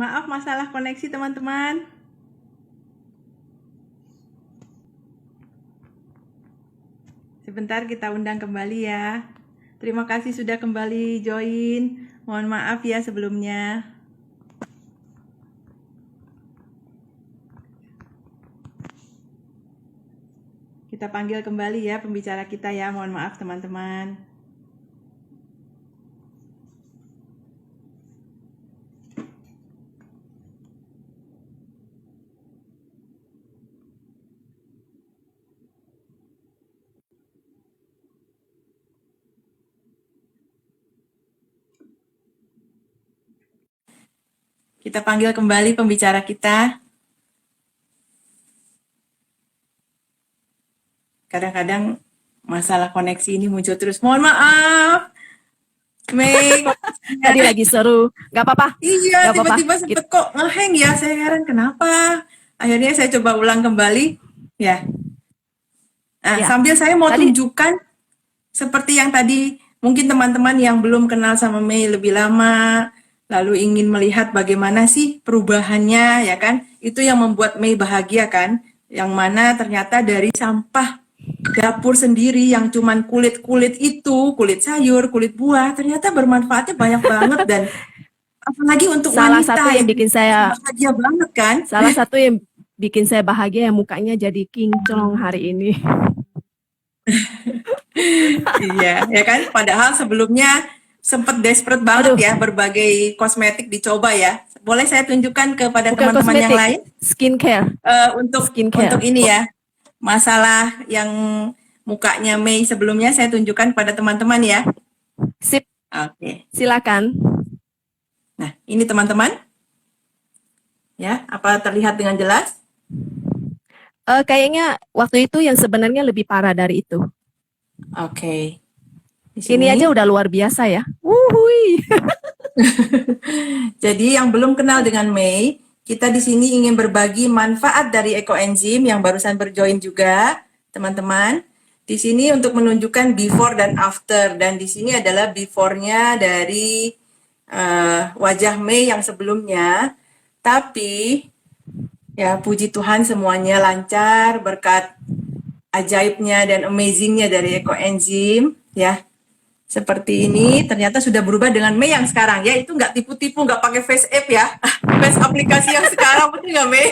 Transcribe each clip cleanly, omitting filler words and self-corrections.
Maaf masalah koneksi teman-teman. Sebentar kita undang kembali ya. Terima kasih sudah kembali join. Mohon maaf ya sebelumnya. Kita panggil kembali ya pembicara kita ya. Mohon maaf teman-teman. Kita panggil kembali pembicara kita. Kadang-kadang masalah koneksi ini muncul terus. Mohon maaf. Mei, tadi lagi seru, nggak apa-apa. Iya, Nggak apa-apa. tiba-tiba sempet kok ngeheng ya. Saya heran kenapa. Akhirnya saya coba ulang kembali. Ya. Nah, Ya. sambil saya mau Tadi tunjukkan seperti yang tadi, mungkin teman-teman yang belum kenal sama Mei lebih lama, lalu ingin melihat bagaimana sih perubahannya, ya kan? Itu yang membuat Mei bahagia kan? Yang mana ternyata dari sampah dapur sendiri yang cuman kulit-kulit itu, kulit sayur, kulit buah, ternyata bermanfaatnya banyak banget dan apalagi untuk salah wanita satu yang yang bikin saya bahagia banget kan? salah satu yang bikin saya bahagia ya mukanya jadi kinclong hari ini. Iya, ya kan? Padahal sebelumnya sempat desperate banget Aduh, ya berbagai kosmetik dicoba ya. Boleh saya tunjukkan kepada bukan teman-teman yang kosmetik, lain skincare. untuk ini ya. Masalah yang mukanya Mei sebelumnya saya tunjukkan pada teman-teman ya. Sip, Oke. silakan. Nah, ini teman-teman. Ya, apa terlihat dengan jelas? Kayaknya waktu itu yang sebenarnya lebih parah dari itu. Oke. Di Ini aja sini. udah luar biasa ya. Wuhui. Jadi yang belum kenal dengan Mei, kita di sini ingin berbagi manfaat dari ekoenzim yang barusan berjoin juga, teman-teman. Di sini untuk menunjukkan before dan after, dan di sini adalah before-nya dari wajah Mei yang sebelumnya. Tapi ya puji Tuhan semuanya lancar berkat ajaibnya dan amazingnya dari ekoenzim ya. Seperti ini ternyata sudah berubah dengan Mei yang sekarang ya, itu nggak tipu-tipu, nggak pakai face app ya. Face aplikasi yang sekarang, betul nggak Mei?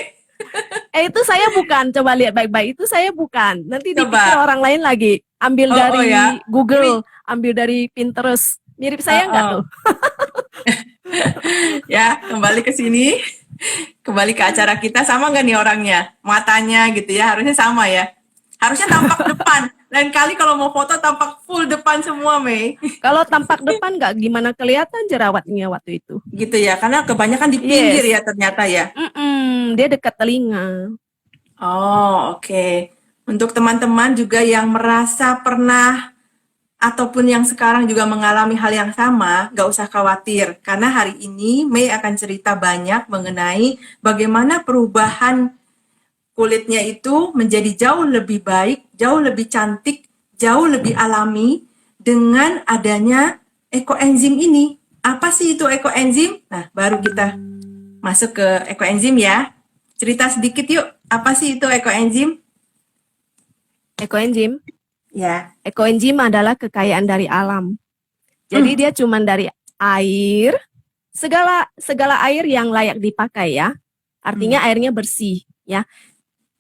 Itu saya bukan, coba lihat baik-baik. Itu saya bukan. Nanti dipikir Coba. orang lain lagi. Ambil Oh ya, dari Google, ini ambil dari Pinterest. Mirip saya nggak tuh? oh. Ya, kembali ke sini, kembali ke acara kita, sama nggak nih orangnya, matanya gitu ya, harusnya sama ya, harusnya tampak depan. Lain kali kalau mau foto tampak full depan semua Mei. Kalau tampak depan nggak gimana kelihatan jerawatnya waktu itu. Gitu ya, karena kebanyakan di pinggir Yes. ya ternyata ya. Dia dekat telinga. Oh, oke. Untuk teman-teman juga yang merasa pernah ataupun yang sekarang juga mengalami hal yang sama, nggak usah khawatir. Karena hari ini Mei akan cerita banyak mengenai bagaimana perubahan kulitnya itu menjadi jauh lebih baik, jauh lebih cantik, jauh lebih alami dengan adanya ekoenzim ini. Apa sih itu ekoenzim? Nah, baru kita masuk ke ekoenzim ya. Cerita sedikit yuk, apa sih itu ekoenzim? Ekoenzim. Ya. Ekoenzim adalah kekayaan dari alam. Jadi dia cuma dari air, segala air yang layak dipakai ya. Artinya airnya bersih ya.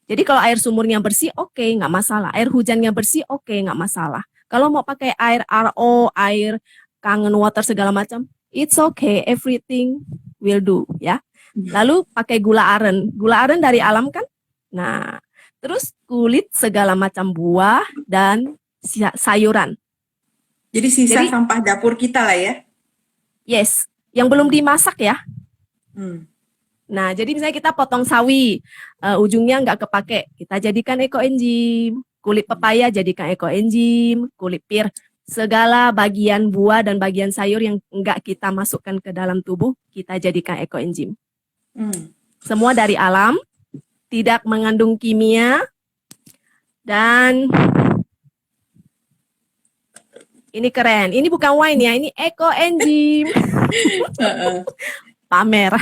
Jadi kalau air sumurnya bersih, oke, nggak masalah. Air hujannya bersih, oke, nggak masalah. Kalau mau pakai air RO, air kangen water segala macam, it's okay, everything will do ya. Lalu pakai gula aren. Gula aren dari alam kan? Nah, terus kulit segala macam buah dan sayuran. Jadi sisa sampah dapur kita lah ya. Yes, yang belum dimasak ya. Hmm. Nah, jadi misalnya kita potong sawi, ujungnya nggak kepake, kita jadikan ekoenzim. Kulit pepaya jadikan ekoenzim, kulit pir, segala bagian buah dan bagian sayur yang nggak kita masukkan ke dalam tubuh, kita jadikan ekoenzim. Semua dari alam, tidak mengandung kimia, dan ini keren. Ini bukan wine ya, ini ekoenzim. Pamer.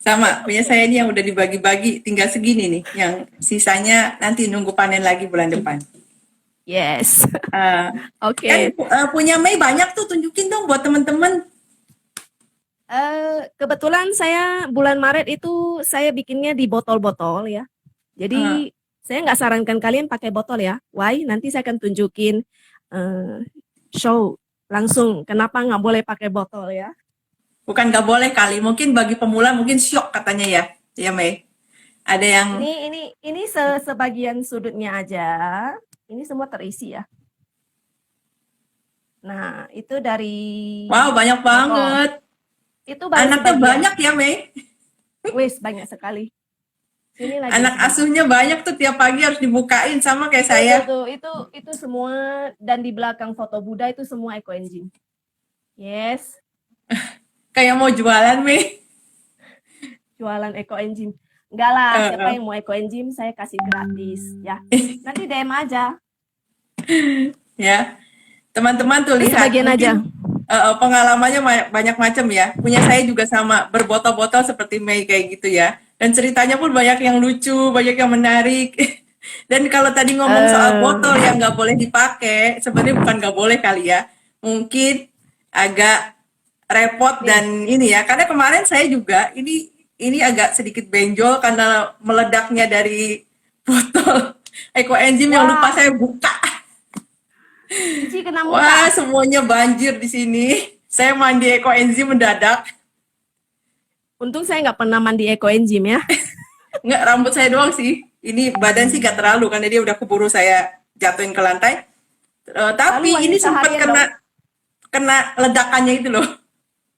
Sama, punya saya ini yang udah dibagi-bagi, tinggal segini nih. Yang sisanya nanti nunggu panen lagi bulan depan. Yes. Eh, kan Oke. punya Mei banyak tuh, tunjukin dong buat temen-temen. Kebetulan saya bulan Maret itu saya bikinnya di botol-botol ya. Eh, Jadi saya nggak sarankan kalian pakai botol ya. Why? Nanti saya akan tunjukin eh, show langsung kenapa nggak boleh pakai botol ya. bukan nggak boleh kali, mungkin bagi pemula mungkin syok katanya ya, ya Mei. Ada yang, Ini sebagian sudutnya aja. Ini semua terisi ya. Nah, itu dari wow banyak botol. banget. Itu baru Anaknya sebagian. banyak ya Mei. Wis, banyak sekali. Sini lagi Anak sebentar. asuhnya banyak tuh, tiap pagi harus dibukain sama kayak saya. Tuh, itu semua, dan di belakang foto Buddha itu semua ekoenzim. Yes, Kayak mau jualan Mei. jualan ekoenzim. Enggak lah, Eh, siapa yang mau ekoenzim saya kasih gratis ya. Nanti DM aja. ya. Teman-teman tuh Itu lihat, sebagian aja. mungkin pengalamannya banyak macam ya. Punya saya juga sama, berbotol-botol seperti Mei kayak gitu ya. Dan ceritanya pun banyak yang lucu, banyak yang menarik. Dan kalau tadi ngomong soal botol yang nggak boleh dipakai, sebenarnya bukan nggak boleh kali ya. Mungkin agak repot dan ini ya. Karena kemarin saya juga ini agak sedikit benjol karena meledaknya dari botol ekoenzim yang lupa Wah, saya buka. Cici kena Wah, muka. semuanya banjir di sini. Saya mandi ekoenzim mendadak. Untung saya nggak pernah mandi ekoenzim ya. Nggak, rambut saya doang sih. Ini badan sih nggak terlalu karena dia udah keburu saya jatuhin ke lantai. Lalu Tapi wangi ini sempat seharian dong. kena kena ledakannya itu loh.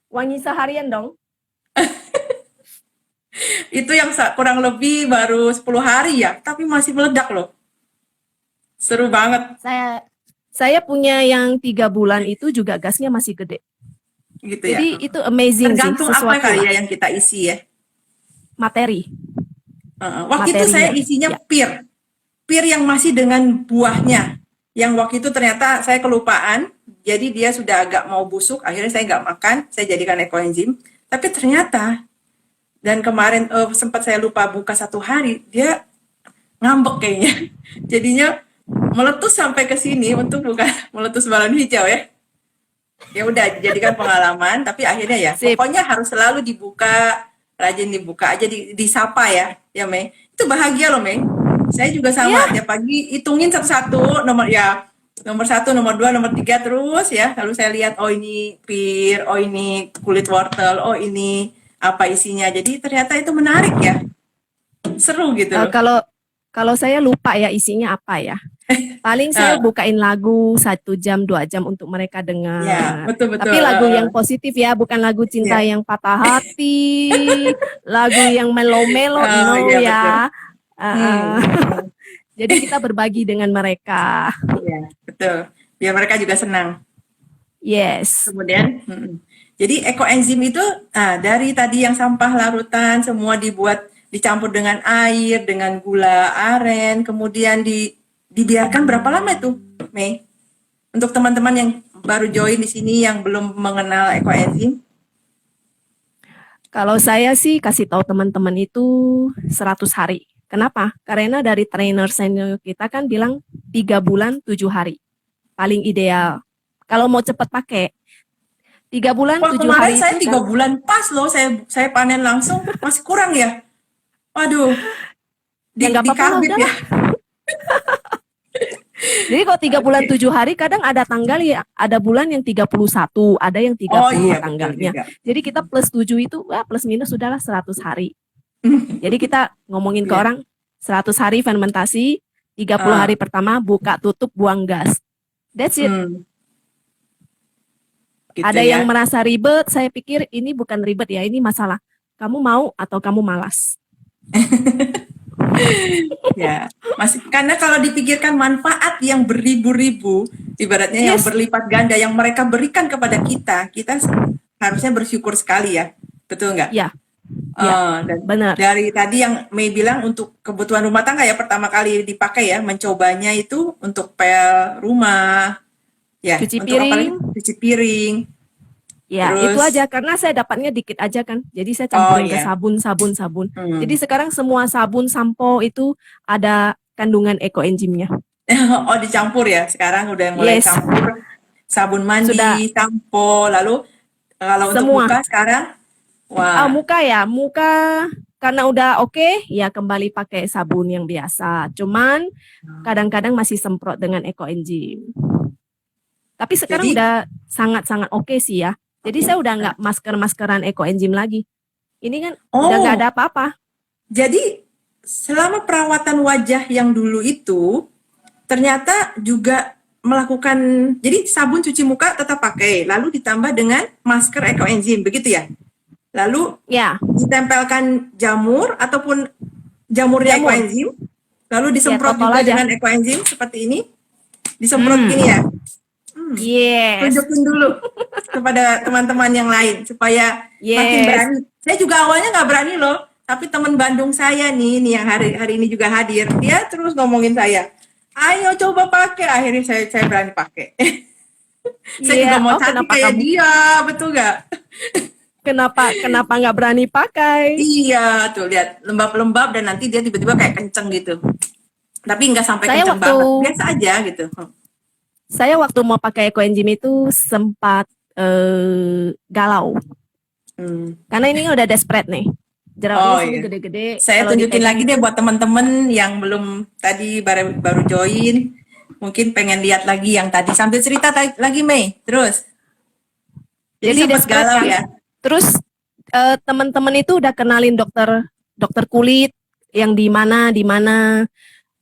Wangi seharian dong. Itu yang kurang lebih baru 10 hari ya, tapi masih meledak loh. Seru banget Saya punya yang 3 bulan itu juga gasnya masih gede. gitu ya. Jadi itu amazing sih, Tergantung apa sesuatu kali lah. ya yang kita isi ya. Materi, Waktu itu saya materinya. isinya Ya. pir yang masih dengan buahnya. Yang waktu itu ternyata saya kelupaan, jadi dia sudah agak mau busuk, akhirnya saya nggak makan, saya jadikan ekoenzim. Tapi ternyata, dan kemarin sempat saya lupa buka 1 hari, dia ngambek kayaknya. Jadinya meletus sampai ke sini, untuk bukan meletus balon hijau ya. Ya udah jadikan pengalaman, tapi akhirnya ya, Sip. pokoknya harus selalu dibuka, rajin dibuka aja, disapa ya Mei. Itu bahagia loh Mei. Saya juga sama, Ya, tiap pagi hitungin satu-satu nomor ya, nomor 1, nomor 2, nomor 3 terus ya. Lalu saya lihat, oh ini pir, oh ini kulit wortel, oh ini apa isinya. Jadi ternyata itu menarik ya, seru gitu loh. kalau kalau saya lupa ya isinya apa ya. Paling saya Eh, bukain lagu 1 jam 2 jam untuk mereka ya dengar. betul betul. Tapi lagu yang positif ya, bukan lagu cinta Ya, yang patah hati, lagu yang melo-melo, no ya betul. ya. Uh, uh. Hmm, Jadi kita berbagi dengan mereka. ya betul. Biar mereka juga senang. Yes. Kemudian, jadi ekoenzim itu dari tadi yang sampah larutan semua dicampur dengan air, dengan gula aren, kemudian dibiarkan berapa lama itu, Mei? Untuk teman-teman yang baru join di sini yang belum mengenal ekoenzim, Kalau saya sih kasih tahu teman-teman itu 100 hari. Kenapa? Karena dari trainer senior kita kan bilang 3 bulan 7 hari. Paling ideal. Kalau mau cepat pakai, 3 bulan wah 7 kemarin hari saya itu 3 bulan pas loh, saya panen langsung, masih kurang ya. Waduh, ya nggak di apa-apa lah karbit udah. ya. Jadi kalau 3 bulan Oke. 7 hari kadang ada tanggal ya, ada bulan yang 31, ada yang 30 Oh iya betul tanggalnya. juga. Jadi kita plus 7 itu plus minus sudahlah 100 hari. Jadi kita ngomongin ke Iya. orang 100 hari fermentasi, 30 hari pertama buka tutup buang gas. That's it. Gitu Ada ya. yang merasa ribet, saya pikir ini bukan ribet ya, ini masalah. Kamu mau atau kamu malas? Ya, karena kalau dipikirkan manfaat yang beribu-ribu, ibaratnya yang Yes. berlipat ganda yang mereka berikan kepada kita, kita harusnya bersyukur sekali ya, betul nggak? Ya, ya, Dan benar. dari tadi yang Mei bilang untuk kebutuhan rumah tangga ya pertama kali dipakai ya, mencobanya itu untuk pel rumah, ya, Cuci untuk apa lagi? piring, Cuci piring. Ya, itu Terus, aja karena saya dapatnya dikit aja kan. Jadi saya oh campurin ke ya, sabun, sabun, sabun. Jadi hmm. sekarang semua sabun, sampo itu ada kandungan ekoenzimnya. Oh dicampur ya. Sekarang udah mulai Yes, campur sabun sudah mandi, sampo, lalu kalau untuk semua. muka sekarang, Ah, wah, muka ya, muka karena udah oke, ya kembali pakai sabun yang biasa. Cuman kadang-kadang masih semprot dengan ekoenzim. Tapi sekarang jadi, udah sangat-sangat oke sih ya. Jadi saya udah nggak masker-maskeran ekoenzim lagi. Ini kan udah nggak ada oh, apa-apa. jadi selama perawatan wajah yang dulu itu ternyata juga melakukan, jadi sabun cuci muka tetap pakai, lalu ditambah dengan masker ekoenzim, begitu ya? Lalu Ya, ditempelkan jamur ataupun jamurnya jamur. ekoenzim, lalu Ya, disemprot total juga aja. dengan ekoenzim seperti ini, disemprot Hmm, gini ya. yes, Tunjukin dulu kepada teman-teman yang lain supaya makin yes. berani. Saya juga awalnya nggak berani loh, tapi teman Bandung saya nih yang hari hari ini juga hadir, dia terus ngomongin saya, ayo coba pakai. Akhirnya saya berani pakai. Saya Iya, juga mau oh cantik kenapa kayak kamu dia, betul nggak? kenapa kenapa nggak berani pakai? Iya, tuh lihat lembab-lembab dan nanti dia tiba-tiba kayak kenceng gitu. Tapi nggak sampai Saya kenceng waktu banget, biasa aja gitu. saya waktu mau pakai ekoenzim itu sempat galau Hmm. karena ini udah desperate nih. Jerawatnya Oh sini iya. gede-gede, Saya kalau tunjukin dipegang lagi deh itu buat teman-teman yang belum tadi baru baru join, mungkin pengen lihat lagi yang tadi sambil cerita lagi Mei. Terus, jadi jadi sempat desperate galau kan. ya. Terus teman-teman itu udah kenalin dokter dokter kulit yang di mana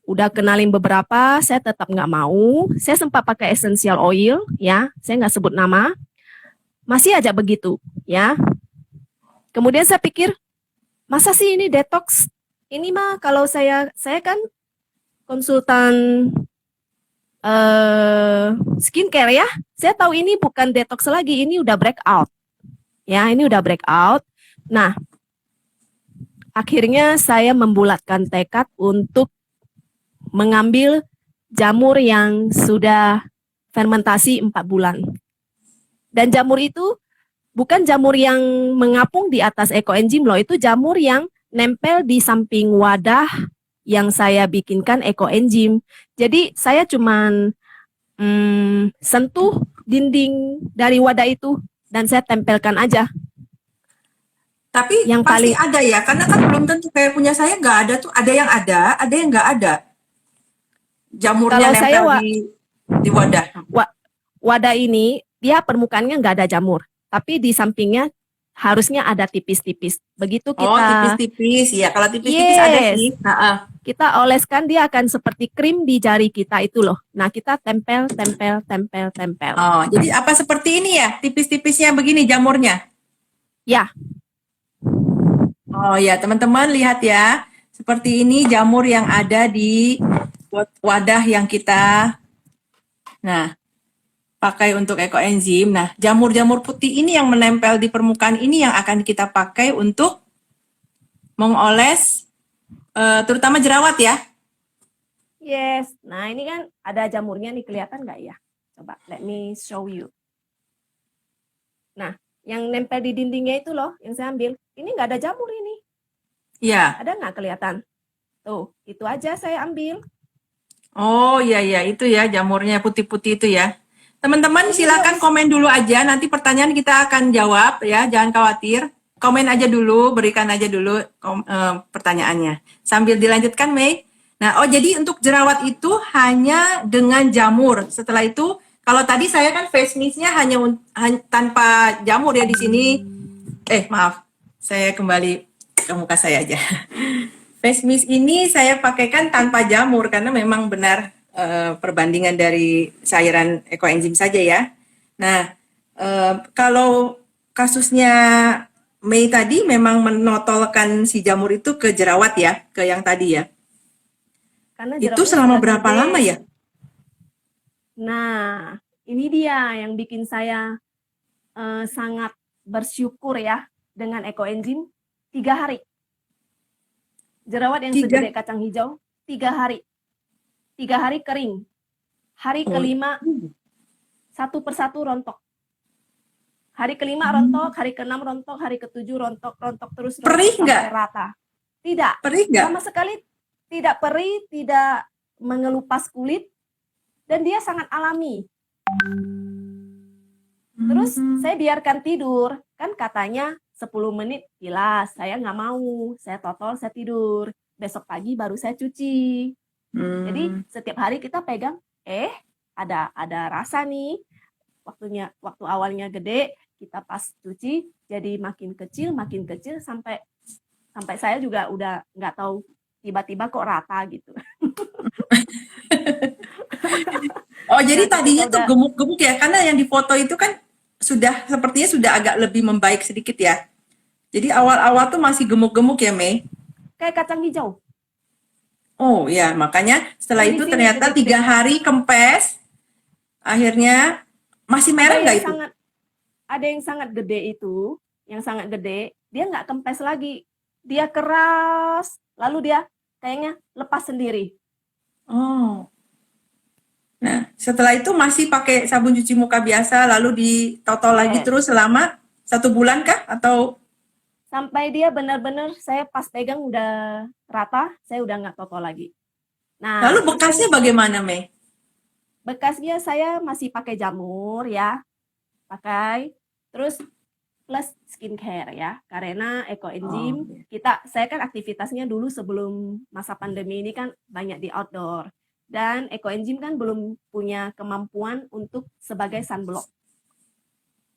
udah kenalin beberapa, saya tetap nggak mau. Saya sempat pakai essential oil, ya, saya nggak sebut nama, masih aja begitu, ya. Kemudian saya pikir, masa sih ini detox? Ini mah kalau saya kan konsultan skincare ya. Saya tahu ini bukan detox lagi, ini udah breakout, ya, ini udah breakout. Nah, akhirnya saya membulatkan tekad untuk mengambil jamur yang sudah fermentasi 4 bulan. Dan jamur itu bukan jamur yang mengapung di atas ekoenzim loh, itu jamur yang nempel di samping wadah yang saya bikinkan ekoenzim. Jadi saya cuman sentuh dinding dari wadah itu dan saya tempelkan aja. Tapi Yang pasti paling ada ya, karena kan belum tentu kayak punya saya nggak ada tuh. Ada yang nggak ada. Jamurnya kalau saya nempel di wadah. wadah ini dia permukaannya nggak ada jamur, tapi di sampingnya harusnya ada tipis-tipis. Begitu Oh, kita tipis-tipis. Ya, kalau tipis-tipis ada yes, sih. Heeh. kita oleskan dia akan seperti krim di jari kita itu loh. Nah, kita tempel, tempel, tempel, tempel. Oh, jadi apa seperti ini ya? Tipis-tipisnya begini jamurnya. Ya, Oh ya, teman-teman lihat ya. Seperti ini jamur yang ada di wadah yang kita nah, pakai untuk ekoenzim. Nah, jamur-jamur putih ini yang menempel di permukaan ini yang akan kita pakai untuk mengoles terutama jerawat ya. yes. Nah, ini kan ada jamurnya nih, kelihatan nggak ya? Coba, let me show you. Nah, yang nempel di dindingnya itu loh, yang saya ambil. Ini nggak ada jamur ini. Iya. Ada nggak kelihatan? Tuh, itu aja saya ambil. Oh iya iya itu ya jamurnya putih-putih itu ya. Teman-teman Ini dia silakan komen dulu aja nanti pertanyaan kita akan jawab ya, jangan khawatir. Komen aja dulu, berikan aja dulu pertanyaannya. Sambil dilanjutkan Mei. Nah, oh jadi untuk jerawat itu hanya dengan jamur. Setelah itu kalau tadi saya kan face mist-nya hanya tanpa jamur ya di sini. Maaf. Saya kembali ke muka saya aja. Face mist ini saya pakaikan tanpa jamur karena memang benar perbandingan dari cairan ekoenzim saja ya. Nah, kalau kasusnya Mei tadi memang menotolkan si jamur itu ke jerawat ya, ke yang tadi ya. karena Itu jerawatnya selama sudah berapa gede. lama ya? Nah, ini dia yang bikin saya sangat bersyukur ya dengan ekoenzim 3 hari. Jerawat yang segede 3. kacang hijau 3 hari. 3 hari kering. Hari Oh, kelima satu persatu rontok. Hari kelima rontok, hari keenam rontok, hari ketujuh rontok terus rontok Perih sampai nggak? rata. Tidak, Perih nggak? sama sekali tidak perih, tidak mengelupas kulit, dan dia sangat alami. Terus saya biarkan tidur, kan katanya 10 menit kilas, saya nggak mau, saya totol, saya tidur. Besok pagi baru saya cuci. Jadi setiap hari kita pegang, ada rasa nih, waktu awalnya gede, kita pas cuci jadi makin kecil sampai saya juga udah nggak tahu, tiba-tiba kok rata gitu. Oh, jadi Nah, tadinya ketika tuh udah gemuk-gemuk ya, karena yang di foto itu kan sepertinya sudah agak lebih membaik sedikit ya. Jadi awal-awal tuh masih gemuk-gemuk ya, Mei. kayak kacang hijau, Oh ya, makanya setelah yang di itu sini ternyata 3 hari kempes, akhirnya masih ada merah yang nggak itu? sangat ada yang sangat gede itu, yang sangat gede, dia nggak kempes lagi, dia keras, lalu dia kayaknya lepas sendiri. Oh, nah setelah itu masih pakai sabun cuci muka biasa, lalu ditotol lagi Yes, terus selama 1 bulan kah? Atau sampai dia benar-benar saya pas pegang udah rata, saya udah nggak toto lagi. lalu Nah, bekasnya itu bagaimana, Mei? bekasnya saya masih pakai jamur ya, pakai terus plus skincare ya, karena Oh, ekoenzim ya. saya kan aktivitasnya dulu sebelum masa pandemi ini kan banyak di outdoor, dan ekoenzim kan belum punya kemampuan untuk sebagai sunblock.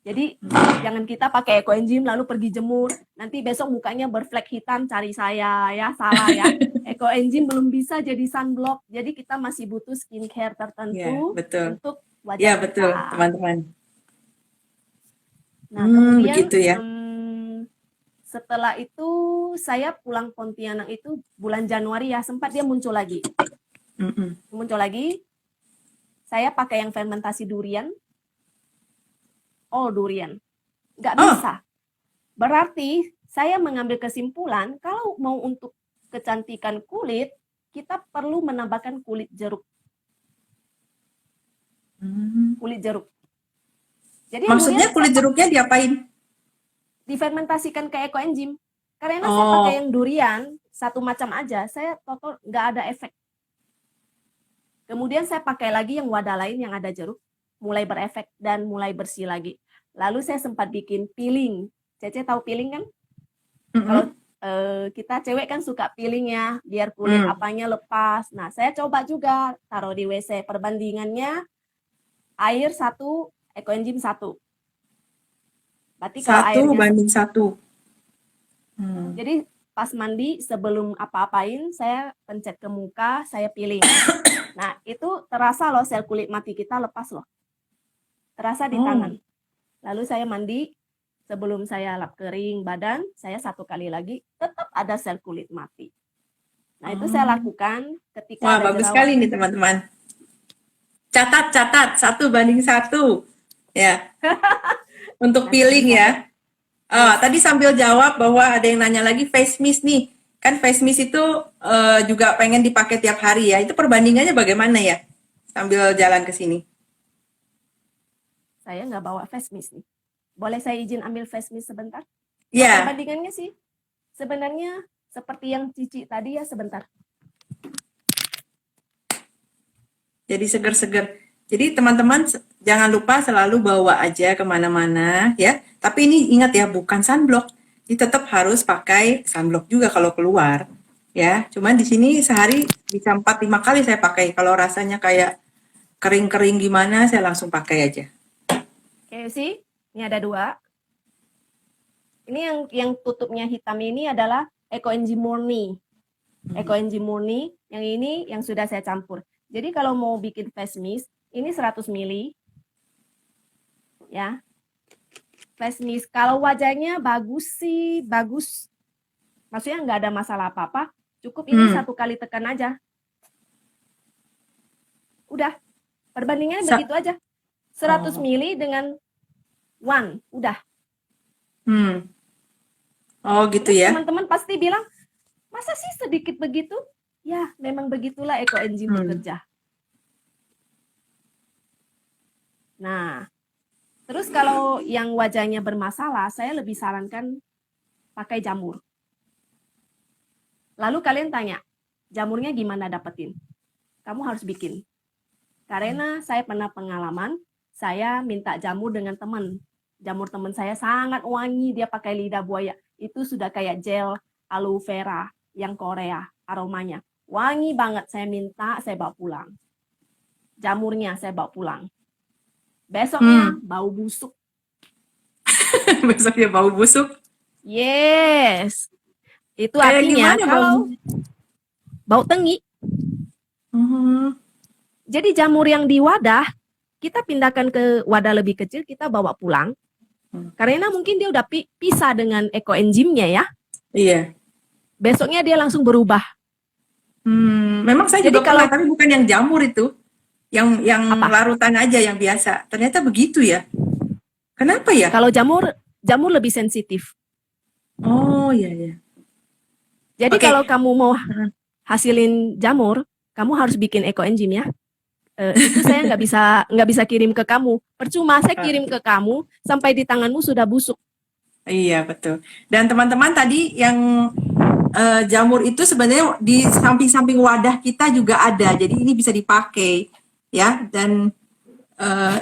Jadi jangan kita pakai ekoenzim lalu pergi jemur, nanti besok mukanya berflek hitam cari saya ya, salah ya. Ekoenzim belum bisa jadi sunblock, jadi kita masih butuh skincare Ya, tertentu betul. untuk wajah Ya, betul, kita. teman-teman. Nah, kemudian Begitu ya. setelah itu saya pulang Pontianak itu bulan Januari ya, sempat dia muncul lagi. Mm-mm. Muncul lagi, saya pakai yang fermentasi durian. Oh, durian. Nggak Oh, bisa. Berarti saya mengambil kesimpulan, kalau mau untuk kecantikan kulit, kita perlu menambahkan kulit jeruk. Kulit jeruk. Jadi yang durian maksudnya kulit jeruknya diapain? difermentasikan ke ekoenzim. Karena saya pakai Oh, yang durian, satu macam aja, saya total nggak ada efek. Kemudian saya pakai lagi yang wadah lain yang ada jeruk, mulai berefek dan mulai bersih lagi. Lalu saya sempat bikin peeling. Cece tahu peeling kan? Kalau mm-mm. kita cewek kan suka peeling ya, biar kulit apanya lepas. Nah, saya coba juga taruh di WC. Perbandingannya air 1, ekoenzim 1. Berarti kalau Satu airnya, banding satu. Hmm. jadi pas mandi sebelum apa-apain, saya pencet ke muka, saya peeling. Nah, itu terasa loh sel kulit mati kita lepas loh. Terasa di Oh, tangan. Lalu saya mandi, sebelum saya lap kering badan, saya 1 kali lagi, tetap ada sel kulit mati. Nah, itu saya oh. lakukan ketika Wah, ada bagus jerawat. sekali nih teman-teman. Catat, 1 banding 1. Ya, untuk Nah, jadi peeling sampai, ya. yes, Tadi sambil jawab bahwa ada yang nanya lagi face mist nih. Kan face mist itu juga pengen dipakai tiap hari ya. Itu perbandingannya bagaimana ya? Sambil jalan ke sini. saya nggak bawa face mist nih. Boleh saya izin ambil face mist sebentar? Nah, Ya, perbandingannya sih, sebenarnya seperti yang Cici tadi ya, sebentar. jadi seger-seger. Jadi teman-teman jangan lupa selalu bawa aja kemana-mana ya. Tapi ini ingat ya, bukan sunblock. Jadi tetap harus pakai sunblock juga kalau keluar ya. Cuman di sini sehari bisa 4-5 kali saya pakai. Kalau rasanya kayak kering-kering gimana, saya langsung pakai aja. Oke, sih, ini ada 2. Ini yang tutupnya hitam ini adalah ekoenzim murni. Ekoenzim murni, yang ini yang sudah saya campur. Jadi kalau mau bikin face mist, ini 100 ml ya. Face mist kalau wajahnya bagus sih, bagus. Maksudnya nggak ada masalah apa-apa, cukup ini 1 kali tekan aja. Udah, perbandingannya begitu aja. 100 Oh. ml dengan 1, udah. Oh gitu Terus ya. teman-teman pasti bilang, masa sih sedikit begitu? Ya, memang begitulah ekoenzim bekerja. Nah, Terus kalau yang wajahnya bermasalah, saya lebih sarankan pakai jamur. Lalu kalian tanya, jamurnya gimana dapetin? Kamu harus bikin. Karena saya pernah pengalaman, saya minta jamur dengan teman. Jamur teman saya sangat wangi, dia pakai lidah buaya. Itu sudah kayak gel aloe vera yang Korea aromanya. Wangi banget, saya minta, saya bawa pulang. Jamurnya saya bawa pulang. Besoknya bau busuk. Besoknya bau busuk. Yes. Itu Kayak artinya gimana kalau bau tengi. Jadi jamur yang di wadah, kita pindahkan ke wadah lebih kecil, kita bawa pulang. Karena mungkin dia udah pisah dengan ekoenzimnya ya. Iya. Besoknya dia langsung berubah. Memang saya Jadi juga pernah, tapi bukan yang jamur itu. Yang Apa? larutan aja yang biasa. Ternyata begitu ya. Kenapa ya? Kalau jamur lebih sensitif. Oh iya iya. Jadi Oke. kalau kamu mau hasilin jamur, kamu harus bikin ekoenzim ya. Itu saya nggak bisa kirim ke kamu. Percuma saya kirim ke kamu sampai di tanganmu sudah busuk. Iya betul. Dan teman-teman tadi yang jamur itu sebenarnya di samping-samping wadah kita juga ada. Jadi ini bisa dipakai ya. Dan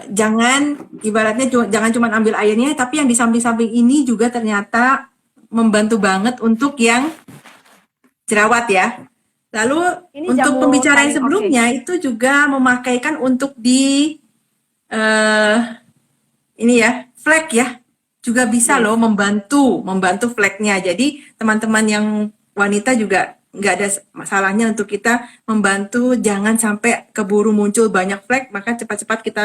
jangan ibaratnya jangan cuma ambil airnya, tapi yang di samping-samping ini juga ternyata membantu banget untuk yang jerawat ya. Lalu Ini untuk jamur pembicaraan paling sebelumnya itu juga memakaikan untuk di ini ya, flek ya. Juga bisa loh membantu fleknya. Jadi teman-teman yang wanita juga nggak ada masalahnya untuk kita membantu jangan sampai keburu muncul banyak flek, maka cepat-cepat kita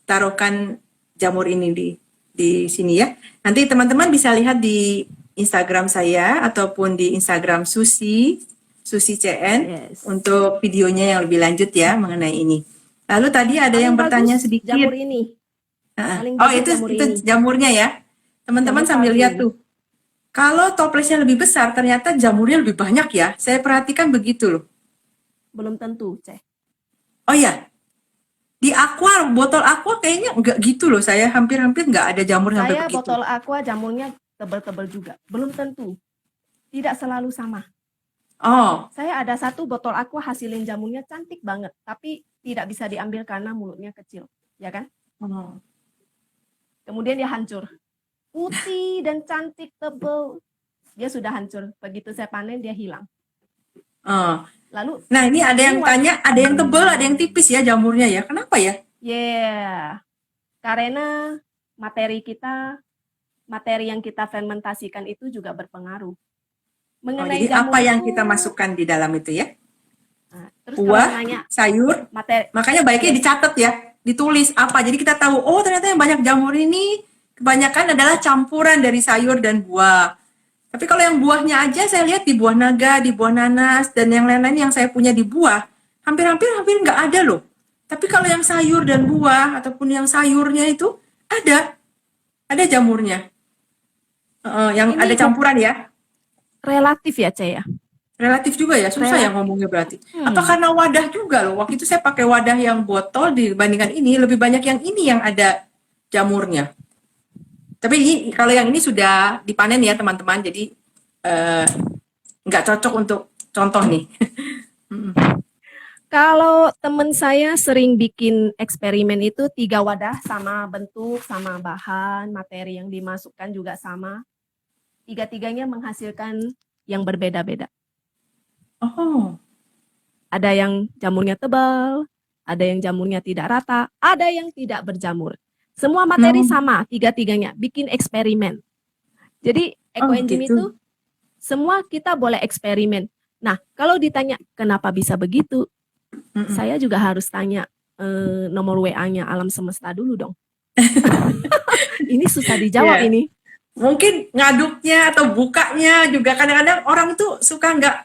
taruhkan jamur ini di sini ya. Nanti teman-teman bisa lihat di Instagram saya ataupun di Instagram Susi CN untuk videonya yang lebih lanjut ya mengenai ini. Lalu tadi ada Paling yang bertanya sedikit. Jamur ini. Oh itu jamurnya ya. Teman-teman sambil lihat tuh. Kalau toplesnya lebih besar, ternyata jamurnya lebih banyak ya. Saya perhatikan begitu loh. Belum tentu, Ceh. Oh iya. Di aqua, botol aqua kayaknya enggak gitu loh. Saya hampir-hampir enggak ada jamur sampai begitu. Saya botol aqua jamurnya tebal-tebal juga. Belum tentu. Tidak selalu sama. Oh. Saya ada satu botol aqua hasilin jamurnya cantik banget. Tapi tidak bisa diambil karena mulutnya kecil. Ya kan? Oh. Kemudian dia hancur. Putih dan cantik, tebal. Dia sudah hancur. Begitu saya panen, dia hilang. Oh. Lalu, nah ini ada yang tanya, ada yang tebal, ada yang tipis ya jamurnya ya. Kenapa ya? Karena materi yang kita fermentasikan itu juga berpengaruh. Mengenai jadi apa yang kita masukkan di dalam itu ya? Nah, terus buah, sayur, makanya baiknya dicatat ya, ditulis apa. Jadi kita tahu, oh ternyata yang banyak jamur ini kebanyakan adalah campuran dari sayur dan buah. Tapi kalau yang buahnya aja saya lihat di buah naga, di buah nanas, dan yang lain-lain yang saya punya di buah, hampir nggak ada loh. Tapi kalau yang sayur dan buah, ataupun yang sayurnya itu, ada jamurnya. Yang ini ada campuran ya. Relatif ya, Ceh ya? Relatif juga ya, susah ya ngomongnya berarti. Atau karena wadah juga loh, waktu itu saya pakai wadah yang botol dibandingkan ini, lebih banyak yang ini yang ada jamurnya. Tapi ini kalau yang ini sudah dipanen ya teman-teman, jadi nggak cocok untuk contoh nih. Kalau teman saya sering bikin eksperimen itu 3 wadah sama bentuk, sama bahan, materi yang dimasukkan juga sama. 3-tiganya menghasilkan yang berbeda-beda. Oh. Ada yang jamurnya tebal, ada yang jamurnya tidak rata, ada yang tidak berjamur. Semua materi sama, 3-tiganya, bikin eksperimen. Jadi ekoenzim itu semua kita boleh eksperimen. Nah, kalau ditanya kenapa bisa begitu, saya juga harus tanya nomor WA-nya alam semesta dulu dong. Ini susah dijawab ini. Mungkin ngaduknya atau bukanya juga kadang-kadang orang tuh suka nggak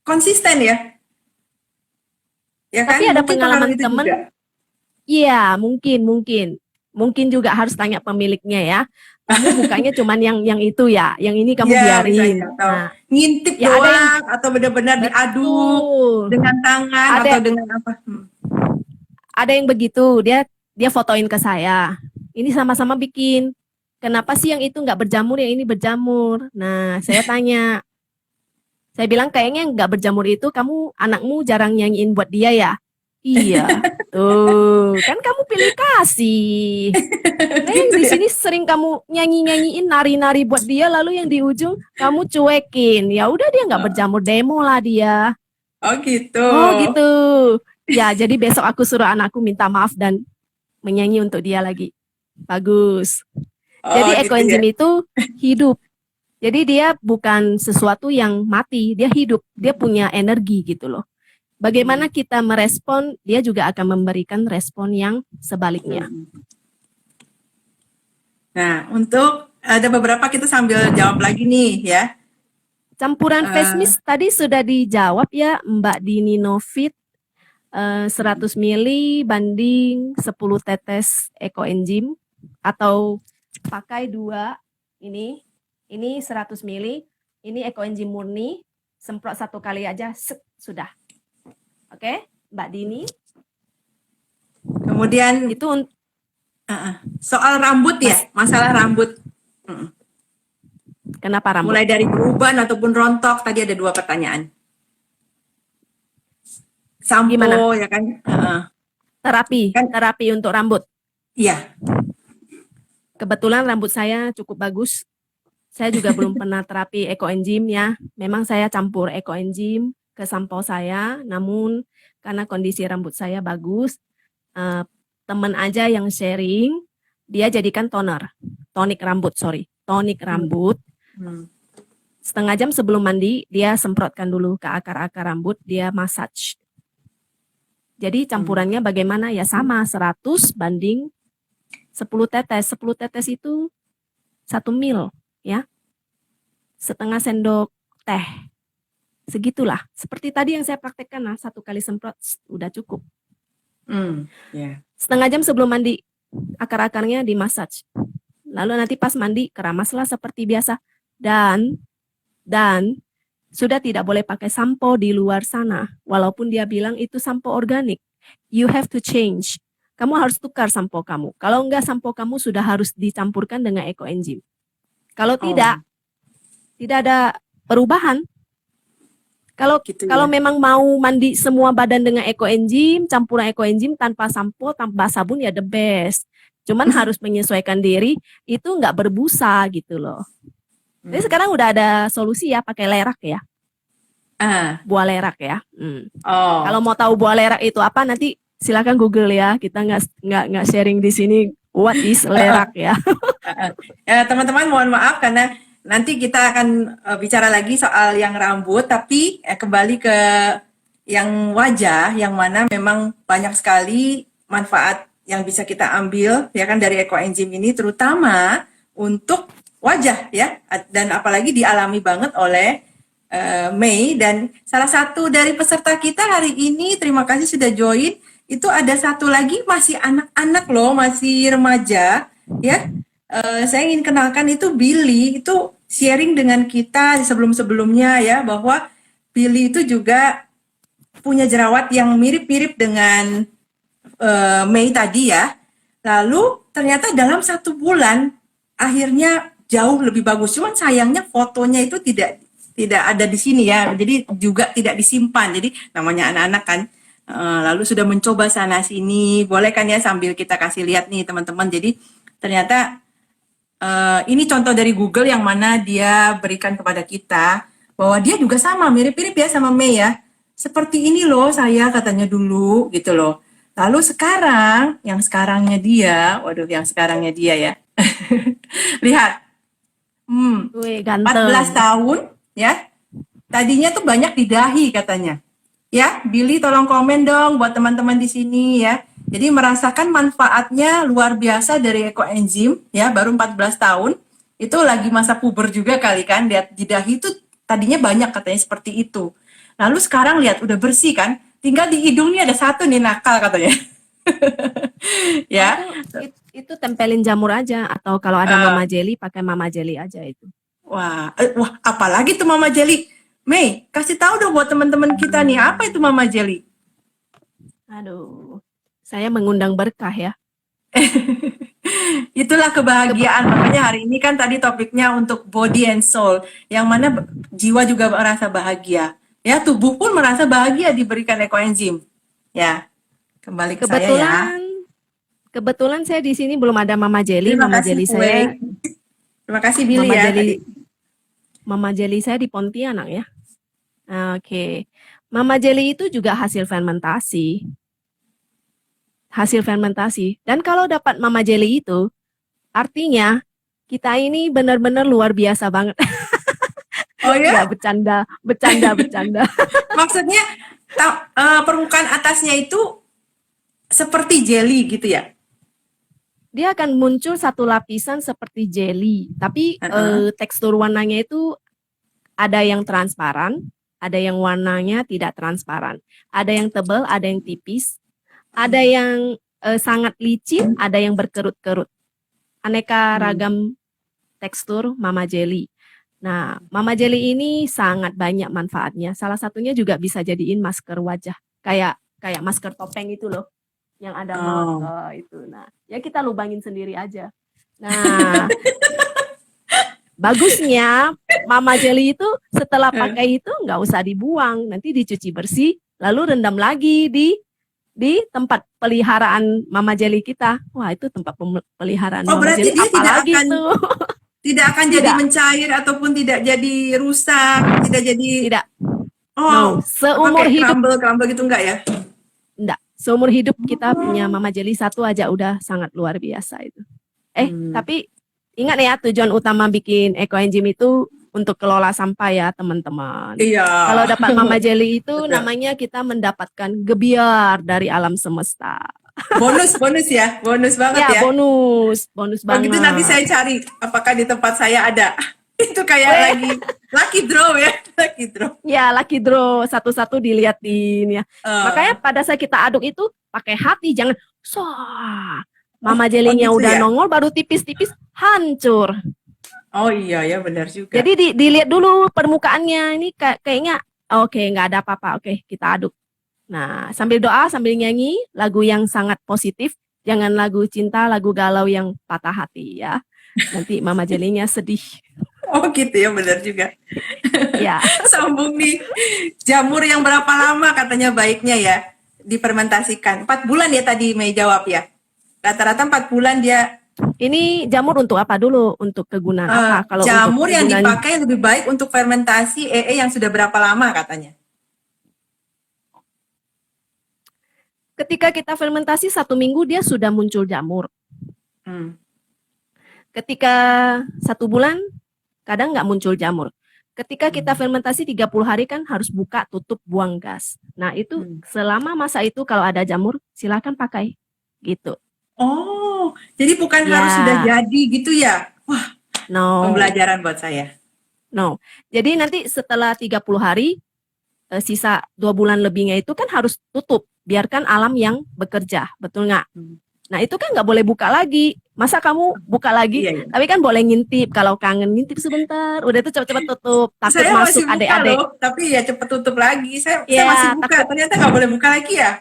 konsisten ya. Ya kan? Tapi ada pengalaman temen. Iya, mungkin juga harus tanya pemiliknya ya. Kamu bukanya cuman yang itu ya, yang ini kamu biarin. Nah, ngintip doang atau benar-benar diaduk dengan tangan atau dengan apa? Ada yang begitu, dia fotoin ke saya. ini sama-sama bikin. Kenapa sih yang itu nggak berjamur, yang ini berjamur? Nah, saya tanya, saya bilang kayaknya yang nggak berjamur itu kamu, anakmu jarang nyanyiin buat dia ya? Iya, tuh kan kamu pilih kasih. Nah, yang Gitu di ya. sini sering kamu nyanyi-nyanyiin, nari-nari buat dia, lalu yang di ujung kamu cuekin. Ya udah dia nggak berjamur, demo lah dia. Oh gitu. Oh gitu. Ya, jadi besok aku suruh anakku minta maaf dan menyanyi untuk dia lagi. Bagus. Oh Jadi gitu ya. ekoenzim itu hidup. Jadi dia bukan sesuatu yang mati, dia hidup, dia punya energi gitu loh. Hmm. Bagaimana kita merespon, dia juga akan memberikan respon yang sebaliknya. Hmm. Nah, untuk ada beberapa kita sambil jawab lagi nih ya. Campuran face Eh, mist tadi sudah dijawab ya Mbak Dini Novit, 100 mili banding 10 tetes ekoenzim atau pakai dua ini 100 mili, ini ekoenzim murni, semprot satu kali aja, sudah. Oke, Mbak Dini, kemudian itu soal rambut ya, masalah rambut. Mm. kenapa rambut? Mulai dari beruban ataupun rontok, tadi ada 2 pertanyaan. Gimana? Sampo ya kan? Kan Terapi untuk rambut. iya. Kebetulan rambut saya cukup bagus. Saya juga belum pernah terapi ekoenzim ya. Memang saya campur ekoenzim ke sampo saya, namun karena kondisi rambut saya bagus, teman aja yang sharing, dia jadikan tonik rambut, tonik Hmm. rambut. Hmm. Setengah jam sebelum mandi, dia semprotkan dulu ke akar-akar rambut, dia massage. Jadi campurannya bagaimana? Ya sama, 100 banding 10 tetes. 10 tetes itu 1 mil, ya. Setengah sendok teh. Segitulah. Seperti tadi yang saya praktekkan, nah, 1 kali semprot, udah cukup. Ya. Setengah jam sebelum mandi, akar-akarnya dimassage. Lalu nanti pas mandi, keramaslah seperti biasa. Dan sudah tidak boleh pakai sampo di luar sana. Walaupun dia bilang itu sampo organik. You have to change. Kamu harus tukar sampo kamu. Kalau enggak, sampo kamu sudah harus dicampurkan dengan ekoenzim. Kalau tidak, Oh, tidak ada perubahan. gitu Kalau ya. memang mau mandi semua badan dengan ekoenzim, campuran ekoenzim tanpa sampo, tanpa sabun ya the best. Cuman harus menyesuaikan diri, itu nggak berbusa gitu loh. Jadi sekarang udah ada solusi ya, pakai lerak ya, Ah, buah lerak ya. Kalau oh. mau tahu buah lerak itu apa, nanti silakan Google ya. Kita nggak sharing di sini what is lerak ya. Teman-teman mohon maaf karena nanti kita akan bicara lagi soal yang rambut, tapi kembali ke yang wajah, yang mana memang banyak sekali manfaat yang bisa kita ambil ya kan dari ekoenzim ini, terutama untuk wajah ya, dan apalagi dialami banget oleh Mei, dan salah satu dari peserta kita hari ini, terima kasih sudah join. Itu ada satu lagi masih anak-anak loh, masih remaja ya. Saya ingin kenalkan, itu Billy, itu sharing dengan kita sebelum-sebelumnya ya, bahwa Billy itu juga punya jerawat yang mirip-mirip dengan Mei tadi ya. Lalu ternyata dalam 1 bulan akhirnya jauh lebih bagus. Cuman sayangnya fotonya itu tidak ada di sini ya. Jadi juga tidak disimpan. Jadi namanya anak-anak kan. Lalu sudah mencoba sana sini. Boleh kan ya sambil kita kasih lihat nih teman-teman. Jadi ternyata ini contoh dari Google yang mana dia berikan kepada kita bahwa dia juga sama, mirip-mirip ya sama Mei ya. Seperti ini loh saya katanya dulu gitu loh. Lalu sekarang, yang sekarangnya dia, waduh yang sekarangnya dia ya. Lihat, Wih, 14 ganteng. tahun ya. Tadinya tuh banyak di dahi katanya. Ya, Billy tolong komen dong buat teman-teman di sini ya. Jadi merasakan manfaatnya luar biasa dari ekoenzim ya, baru 14 tahun. Itu lagi masa puber juga kali kan, lihat di dahi itu tadinya banyak katanya seperti itu. Lalu sekarang lihat udah bersih kan, tinggal di hidungnya ada satu nih nakal katanya. Oh Ya. itu tempelin jamur aja, atau kalau ada Uh, mama jelly pakai mama jelly aja itu. wah, apalagi tuh Mama Jelly. Mei, kasih tahu dong buat teman-teman kita nih, apa itu Mama Jelly? Aduh, saya mengundang berkah ya. Itulah kebahagiaan. Makanya hari ini kan tadi topiknya untuk body and soul, yang mana jiwa juga merasa bahagia. Ya, tubuh pun merasa bahagia diberikan ekoenzim. Ya, kembali ke saya ya. Kebetulan saya di sini belum ada Mama Jelly. Terima Mama kasih Jelly Kue. saya, Terima kasih Billy Mama ya Jelly, tadi. Mama Jelly saya di Pontianak ya. Oke. Mama Jelly itu juga hasil fermentasi. Dan kalau dapat Mama Jelly itu, artinya kita ini benar-benar luar biasa banget. Oh ya? Nggak bercanda. Maksudnya permukaan atasnya itu seperti jelly gitu ya? Dia akan muncul satu lapisan seperti jelly, tapi tekstur warnanya itu ada yang transparan, ada yang warnanya tidak transparan, ada yang tebal, ada yang tipis, ada yang sangat licin, ada yang berkerut-kerut. Aneka ragam tekstur Mama Jelly. Nah, Mama Jelly ini sangat banyak manfaatnya. Salah satunya juga bisa jadiin masker wajah, kayak masker topeng itu loh, yang ada mata itu. Nah, ya kita lubangin sendiri aja. Nah, bagusnya Mama Jelly itu setelah pakai itu nggak usah dibuang, nanti dicuci bersih, lalu rendam lagi di tempat peliharaan Mama Jelly kita. Wah, itu tempat peliharaan Mama berarti Jelly. dia Apalagi tidak akan jadi mencair ataupun tidak jadi rusak, tidak jadi. Tidak. Oh, seumur hidup crumble gitu enggak ya? Enggak. Seumur hidup kita punya Mama Jelly satu aja udah sangat luar biasa itu. Tapi ingat ya, tujuan utama bikin ekoenzim itu untuk kelola sampah ya, teman-teman. Iya. Kalau dapat Mama Jelly itu namanya kita mendapatkan gebiar dari alam semesta. Bonus ya, bonus banget ya. Bonus banget. Begitu nanti saya cari apakah di tempat saya ada. Itu kayak lagi lucky draw ya, lucky draw. Ya, lucky draw, satu-satu diliatin ya. Makanya pada saat kita aduk itu pakai hati, jangan Mama Jelly-nya gitu udah ya? nongol baru tipis-tipis hancur. Oh iya ya, benar juga. Jadi dilihat dulu permukaannya, ini kayaknya oke, nggak ada apa-apa. Oke, kita aduk. Nah, sambil doa, sambil nyanyi lagu yang sangat positif, jangan lagu cinta, lagu galau yang patah hati ya. Nanti Mama Jelly-nya sedih. Oh gitu ya, benar juga. Ya. Sambung nih. Jamur yang berapa lama katanya baiknya ya difermentasikan? 4 bulan ya tadi Mei jawab ya. Rata-rata 4 bulan dia. Ini jamur untuk apa dulu? Untuk kegunaan apa? Kalau jamur yang dipakai lebih baik untuk fermentasi yang sudah berapa lama katanya? Ketika kita fermentasi 1 minggu dia sudah muncul jamur. Ketika 1 bulan kadang nggak muncul jamur. Ketika kita fermentasi 30 hari kan harus buka, tutup, buang gas. Nah itu selama masa itu kalau ada jamur silakan pakai gitu. Oh, jadi bukan harus sudah jadi gitu ya? Wah, pembelajaran buat saya. Jadi nanti setelah 30 hari sisa 2 bulan lebihnya itu kan harus tutup. Biarkan alam yang bekerja, betul nggak? Nah itu kan nggak boleh buka lagi. Masa kamu buka lagi? Iya. Tapi kan boleh ngintip, kalau kangen ngintip sebentar. Udah itu cepat-cepat tutup. Takut saya masuk adik-adik. Tapi ya cepat tutup lagi. Saya masih buka. Ternyata nggak boleh buka lagi ya?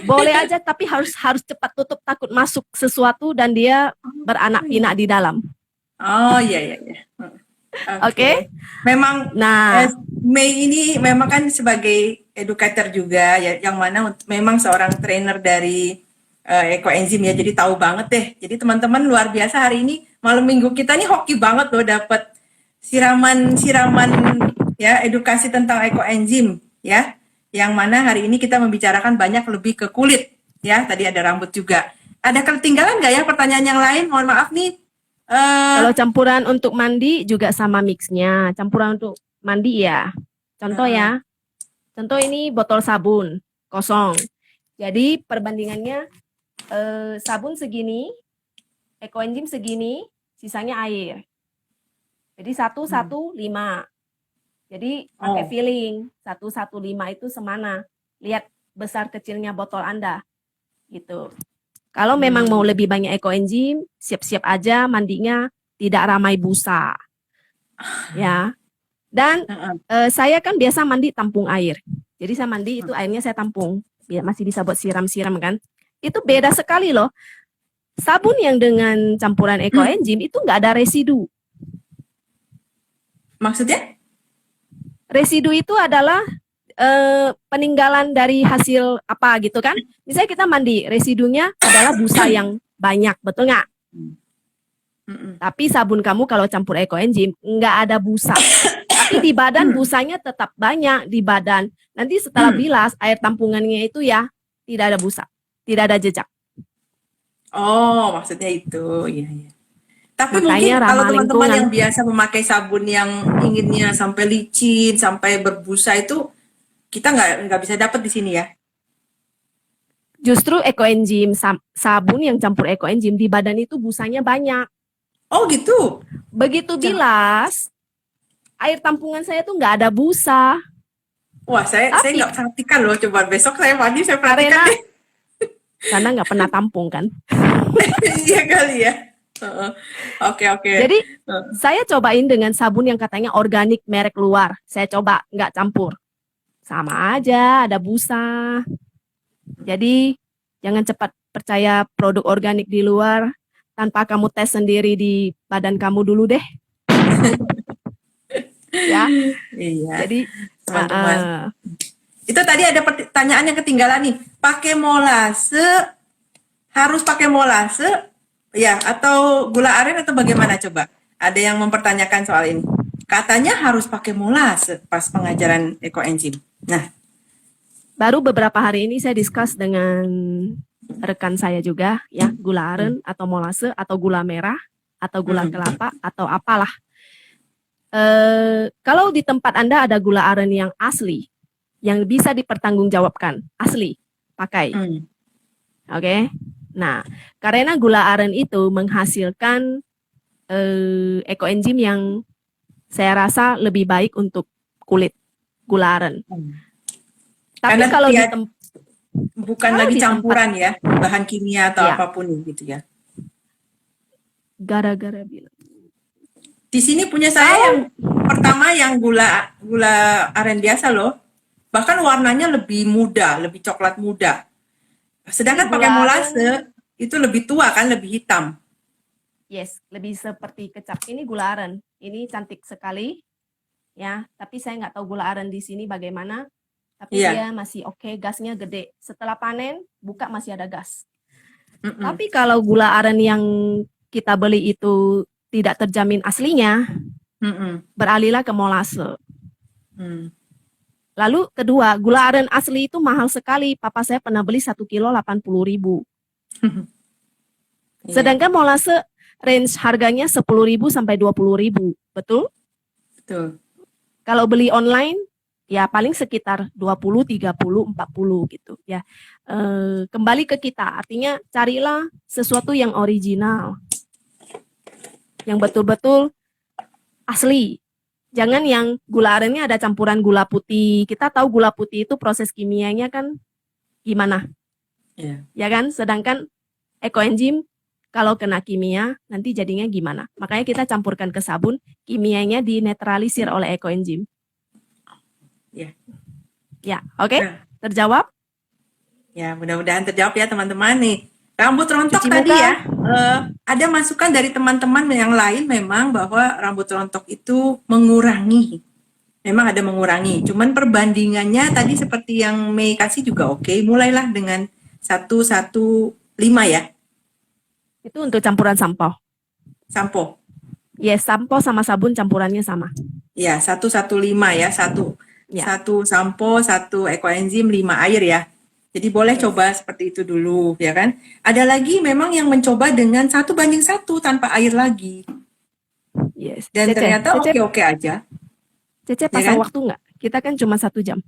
Boleh aja, tapi harus cepat tutup. Takut masuk sesuatu dan dia beranak pinak di dalam. Oh iya. Oke. Memang. Mei ini memang kan sebagai educator juga ya, yang mana memang seorang trainer dari ekoenzim ya, jadi tahu banget deh. Jadi teman-teman luar biasa hari ini malam minggu kita nih hoki banget loh, dapat siraman ya edukasi tentang ekoenzim ya, yang mana hari ini kita membicarakan banyak lebih ke kulit ya. Tadi ada rambut juga. Ada ketinggalan nggak ya pertanyaan yang lain? Mohon maaf nih. Kalau campuran untuk mandi juga sama mixnya. Campuran untuk mandi ya. Contoh ya. Contoh ini botol sabun kosong. Jadi perbandingannya sabun segini, ekoenzim segini, sisanya air. Jadi 115. Jadi pakai feeling 115 itu semana. Lihat besar kecilnya botol Anda. Gitu. Kalau memang mau lebih banyak ekoenzim, siap-siap aja mandinya tidak ramai busa. Ya. Dan saya kan biasa mandi tampung air. Jadi saya mandi itu airnya saya tampung. Biar masih bisa buat siram-siram kan. Itu beda sekali loh. sabun yang dengan campuran ekoenzim itu nggak ada residu. Maksudnya? Residu itu adalah peninggalan dari hasil apa gitu kan. Misalnya kita mandi, residunya adalah busa yang banyak, betul nggak? Mm-mm. Tapi sabun kamu kalau campur ekoenzim nggak ada busa. Tapi di badan busanya tetap banyak di badan. Nanti setelah bilas air tampungannya itu ya tidak ada busa, tidak ada jejak. Oh, maksudnya itu. Iya, iya. Tapi Makanya mungkin kalau ramah teman-teman lingkungan. yang biasa memakai sabun yang inginnya sampai licin, sampai berbusa itu kita nggak bisa dapat di sini ya. Justru ekoenzim sabun yang campur ekoenzim di badan itu busanya banyak. Oh gitu. Begitu bilas, air tampungan saya tuh nggak ada busa. Wah, saya Tapi nggak perhatikan loh. Coba besok saya mandi saya perhatikan karena deh. karena nggak pernah tampung kan. Iya kali ya. Heeh. Oke, oke. Jadi Heeh. saya cobain dengan sabun yang katanya organik merek luar. Saya coba nggak campur. Sama aja, ada busa. Jadi jangan cepat percaya produk organik di luar tanpa kamu tes sendiri di badan kamu dulu deh. Ya, Iya, jadi teman-teman. uh, Itu tadi ada pertanyaan yang ketinggalan nih. Harus pakai molase ya atau gula aren atau bagaimana coba? Ada yang mempertanyakan soal ini. Katanya harus pakai molase pas pengajaran ekoenzim. Nah, baru beberapa hari ini saya discuss dengan rekan saya juga ya, gula aren atau molase atau gula merah atau gula kelapa atau apalah. Kalau di tempat Anda ada gula aren yang asli, yang bisa dipertanggungjawabkan, asli, pakai. Oke. Nah, karena gula aren itu menghasilkan ekoenzim yang saya rasa lebih baik untuk kulit, gula aren. Tapi karena kalau bukan kalau lagi di campuran ya, bahan kimia atau Ya. apapun gitu ya. gara-gara bilang Di sini punya saya yang pertama yang gula aren biasa loh. Bahkan warnanya lebih muda, lebih coklat muda. Sedangkan Gula pakai aren- molase itu lebih tua kan, lebih hitam. yes, lebih seperti kecap. Ini gula aren. Ini cantik sekali. Ya, tapi saya nggak tahu gula aren di sini bagaimana. Tapi Iya. dia masih oke, gasnya gede. Setelah panen, buka masih ada gas. Mm-mm. Tapi kalau gula aren yang kita beli itu tidak terjamin aslinya, Mm-mm. beralihlah ke molase. Mm. Lalu kedua, gula aren asli itu mahal sekali. Papa saya pernah beli 1 kilo 80.000. Iya, Sedangkan molase range harganya 10.000 sampai 20.000. Betul? betul. Kalau beli online ya paling sekitar 20, 30, 40 gitu ya. Kembali ke kita, artinya carilah sesuatu yang original. Yang betul-betul asli. Jangan yang gula arennya ada campuran gula putih. Kita tahu gula putih itu proses kimianya kan gimana? Iya. Ya kan? Sedangkan ekoenzim kalau kena kimia nanti jadinya gimana? Makanya kita campurkan ke sabun, kimianya dinetralisir oleh ekoenzim. Iya. Ya, oke? Nah. Terjawab? Ya, mudah-mudahan terjawab ya teman-teman nih. Rambut rontok Cuci tadi muka. ya, ada masukan dari teman-teman yang lain memang bahwa rambut rontok itu mengurangi. Memang ada mengurangi, cuman perbandingannya tadi seperti yang Mei kasih juga oke. Mulailah dengan 115 ya, Itu untuk campuran sampo. sampo. Yes, sampo sama sabun campurannya sama. Ya, 115 ya, Ya. satu sampo, 1 ekoenzim, 5 air ya. Jadi boleh coba seperti itu dulu, ya kan? Ada lagi memang yang mencoba dengan 1:1 tanpa air lagi. Yes. Dan ternyata oke-oke aja. Cece Ya pasang kan? waktu nggak? Kita kan cuma 1 jam.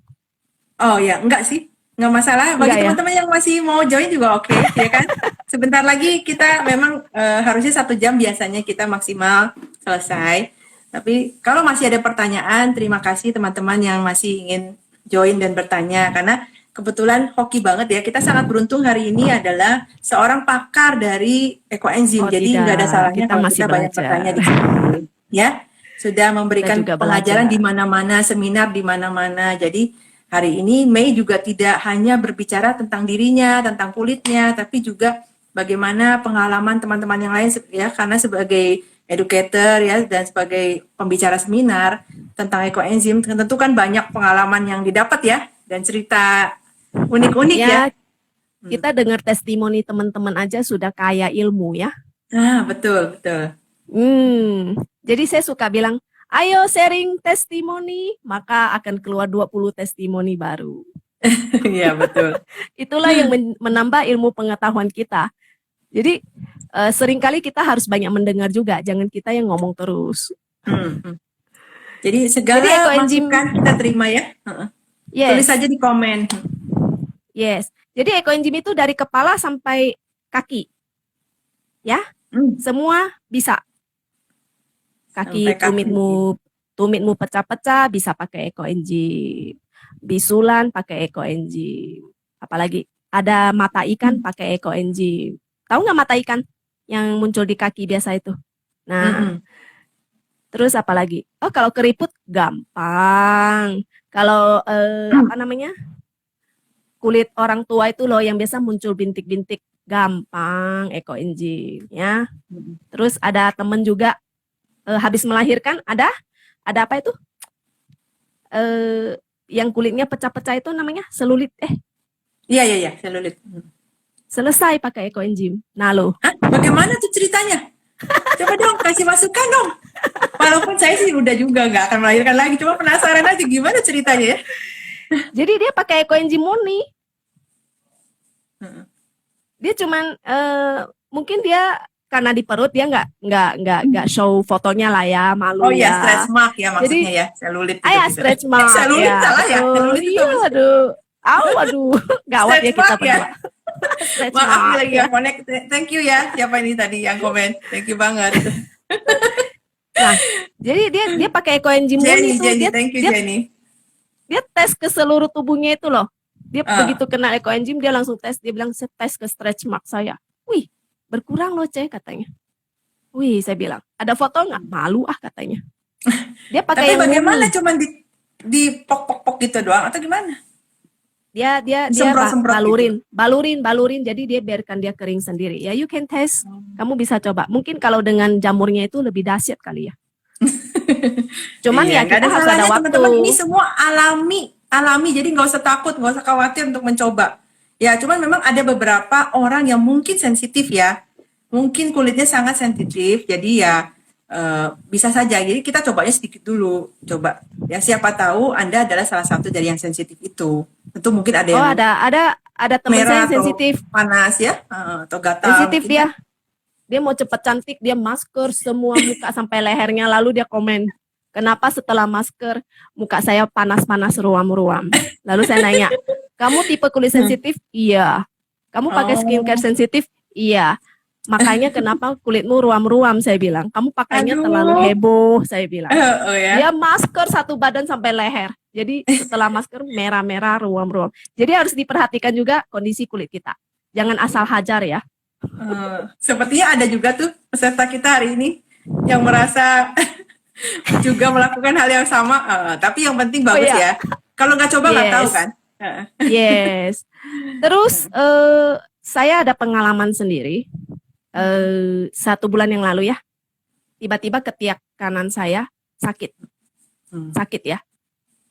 Oh ya, enggak sih. Enggak masalah. Bagi Enggak ya? teman-teman yang masih mau join juga oke, ya kan? Sebentar lagi kita memang harusnya 1 jam biasanya kita maksimal selesai. Tapi kalau masih ada pertanyaan, terima kasih teman-teman yang masih ingin join dan bertanya. Karena kebetulan hoki banget ya. Kita sangat beruntung hari ini adalah seorang pakar dari ekoenzim. Oh, Jadi tidak. nggak ada salahnya Kita kalau masih kita banyak belajar. bertanya di sini. Ya, sudah memberikan juga pengajaran belajar. di mana-mana, seminar di mana-mana. Jadi hari ini Mei juga tidak hanya berbicara tentang dirinya, tentang kulitnya, tapi juga bagaimana pengalaman teman-teman yang lain ya, karena sebagai educator ya dan sebagai pembicara seminar tentang ekoenzim tentu kan banyak pengalaman yang didapat ya dan cerita unik-unik ya. Ya, kita dengar testimoni teman-teman aja sudah kaya ilmu ya. Ah, betul, betul. Jadi saya suka bilang, ayo sharing testimoni, maka akan keluar 20 testimoni baru. Iya, betul. Itulah yang menambah ilmu pengetahuan kita. Jadi seringkali kita harus banyak mendengar juga, jangan kita yang ngomong terus. Jadi segala ekoenzim masukan kita terima ya. Yes. Tulis saja di komen. Yes. Jadi ekoenzim itu dari kepala sampai kaki. Ya. Semua bisa. Kaki, tumitmu pecah-pecah bisa pakai ekoenzim. Bisulan pakai ekoenzim. Apalagi ada mata ikan pakai ekoenzim. Tahu nggak mata ikan yang muncul di kaki biasa itu? Nah, terus apa lagi? Oh, kalau keriput gampang. Kalau apa namanya? Kulit orang tua itu loh yang biasa muncul bintik-bintik, gampang ekoenzim ya. Terus ada temen juga habis melahirkan ada apa itu? Yang kulitnya pecah-pecah itu namanya selulit. Iya, selulit. Selesai pakai ekoenzim. Nah lo. Bagaimana tuh ceritanya? Coba dong kasih masukan dong. Walaupun saya sih udah juga nggak akan melahirkan lagi, cuma penasaran aja gimana ceritanya ya. Jadi dia pakai ekoenzim murni. Dia cuman mungkin dia karena di perut dia nggak show fotonya lah ya, malu ya. Oh ya, stretch mark ya maksudnya. Jadi, ya, selulit itu. Ya, stretch mark. Selulit ya, salah ya. Selulit itu aduh, gawat ya kita berdua. Maaf lagi nggak connect. Thank you ya. Siapa ini tadi yang komen? Thank you banget. Nah, jadi dia pakai ekoenzim murni itu. Thank you Jenny. Dia tes ke seluruh tubuhnya itu loh. Dia begitu kena ekoenzim dia langsung tes. Dia bilang saya tes ke stretch mark saya. Wih, berkurang loh katanya. Wih, saya bilang ada foto nggak? Malu katanya. Dia pakai yang bagaimana murni. Cuman di pok-pok gitu doang atau gimana? Dia balurin jadi dia biarkan dia kering sendiri ya. You can test, kamu bisa coba. Mungkin kalau dengan jamurnya itu lebih dahsyat kali ya. Cuman ya kita harus ada waktu. Teman-teman, ini semua alami jadi nggak usah takut, nggak usah khawatir untuk mencoba ya. Cuman memang ada beberapa orang yang mungkin sensitif ya, mungkin kulitnya sangat sensitif, jadi ya bisa saja. Jadi kita cobanya sedikit dulu, coba ya, siapa tahu Anda adalah salah satu dari yang sensitif itu. Tentu mungkin ada yang ada teman saya yang sensitif, panas ya, atau gatal. Sensitif dia mau cepet cantik, dia masker semua muka sampai lehernya, lalu dia komen, kenapa setelah masker muka saya panas-panas ruam-ruam. Lalu saya nanya, kamu tipe kulit sensitif? Iya. Kamu pakai skincare sensitif? Iya. Makanya kenapa kulitmu ruam-ruam, saya bilang. Kamu pakainya terlalu heboh, saya bilang. Dia masker satu badan sampai leher. Jadi setelah masker merah-merah ruam-ruam. Jadi harus diperhatikan juga kondisi kulit kita. Jangan asal hajar ya. Sepertinya ada juga tuh peserta kita hari ini yang merasa juga melakukan hal yang sama. Tapi yang penting bagus ya. Kalau nggak coba nggak tahu kan. Yes. Terus saya ada pengalaman sendiri. 1 bulan yang lalu ya, tiba-tiba ketiak kanan saya sakit ya.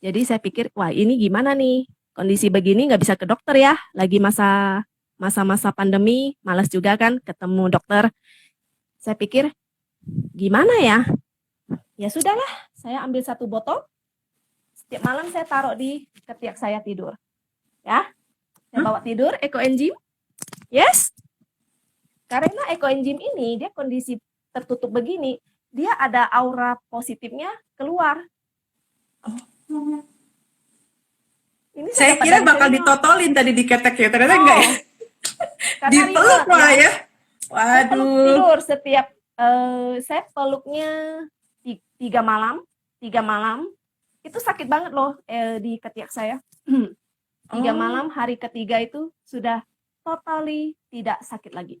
Jadi saya pikir, wah ini gimana nih, kondisi begini nggak bisa ke dokter ya, lagi masa-masa pandemi, malas juga kan ketemu dokter. Saya pikir gimana ya, ya sudahlah, saya ambil 1 botol, setiap malam saya taruh di ketiak saya tidur, ya, saya bawa tidur ekoenzim, yes. Karena ekoenzim ini dia kondisi tertutup begini, dia ada aura positifnya keluar. Ini saya kira bakal ditotolin tadi di ketek ya, ternyata enggak ya. Dipeluk malah ya. Waduh. Tidur setiap saya peluknya 3 malam. Itu sakit banget loh di ketiak saya. 3 malam, hari ketiga itu sudah totally tidak sakit lagi.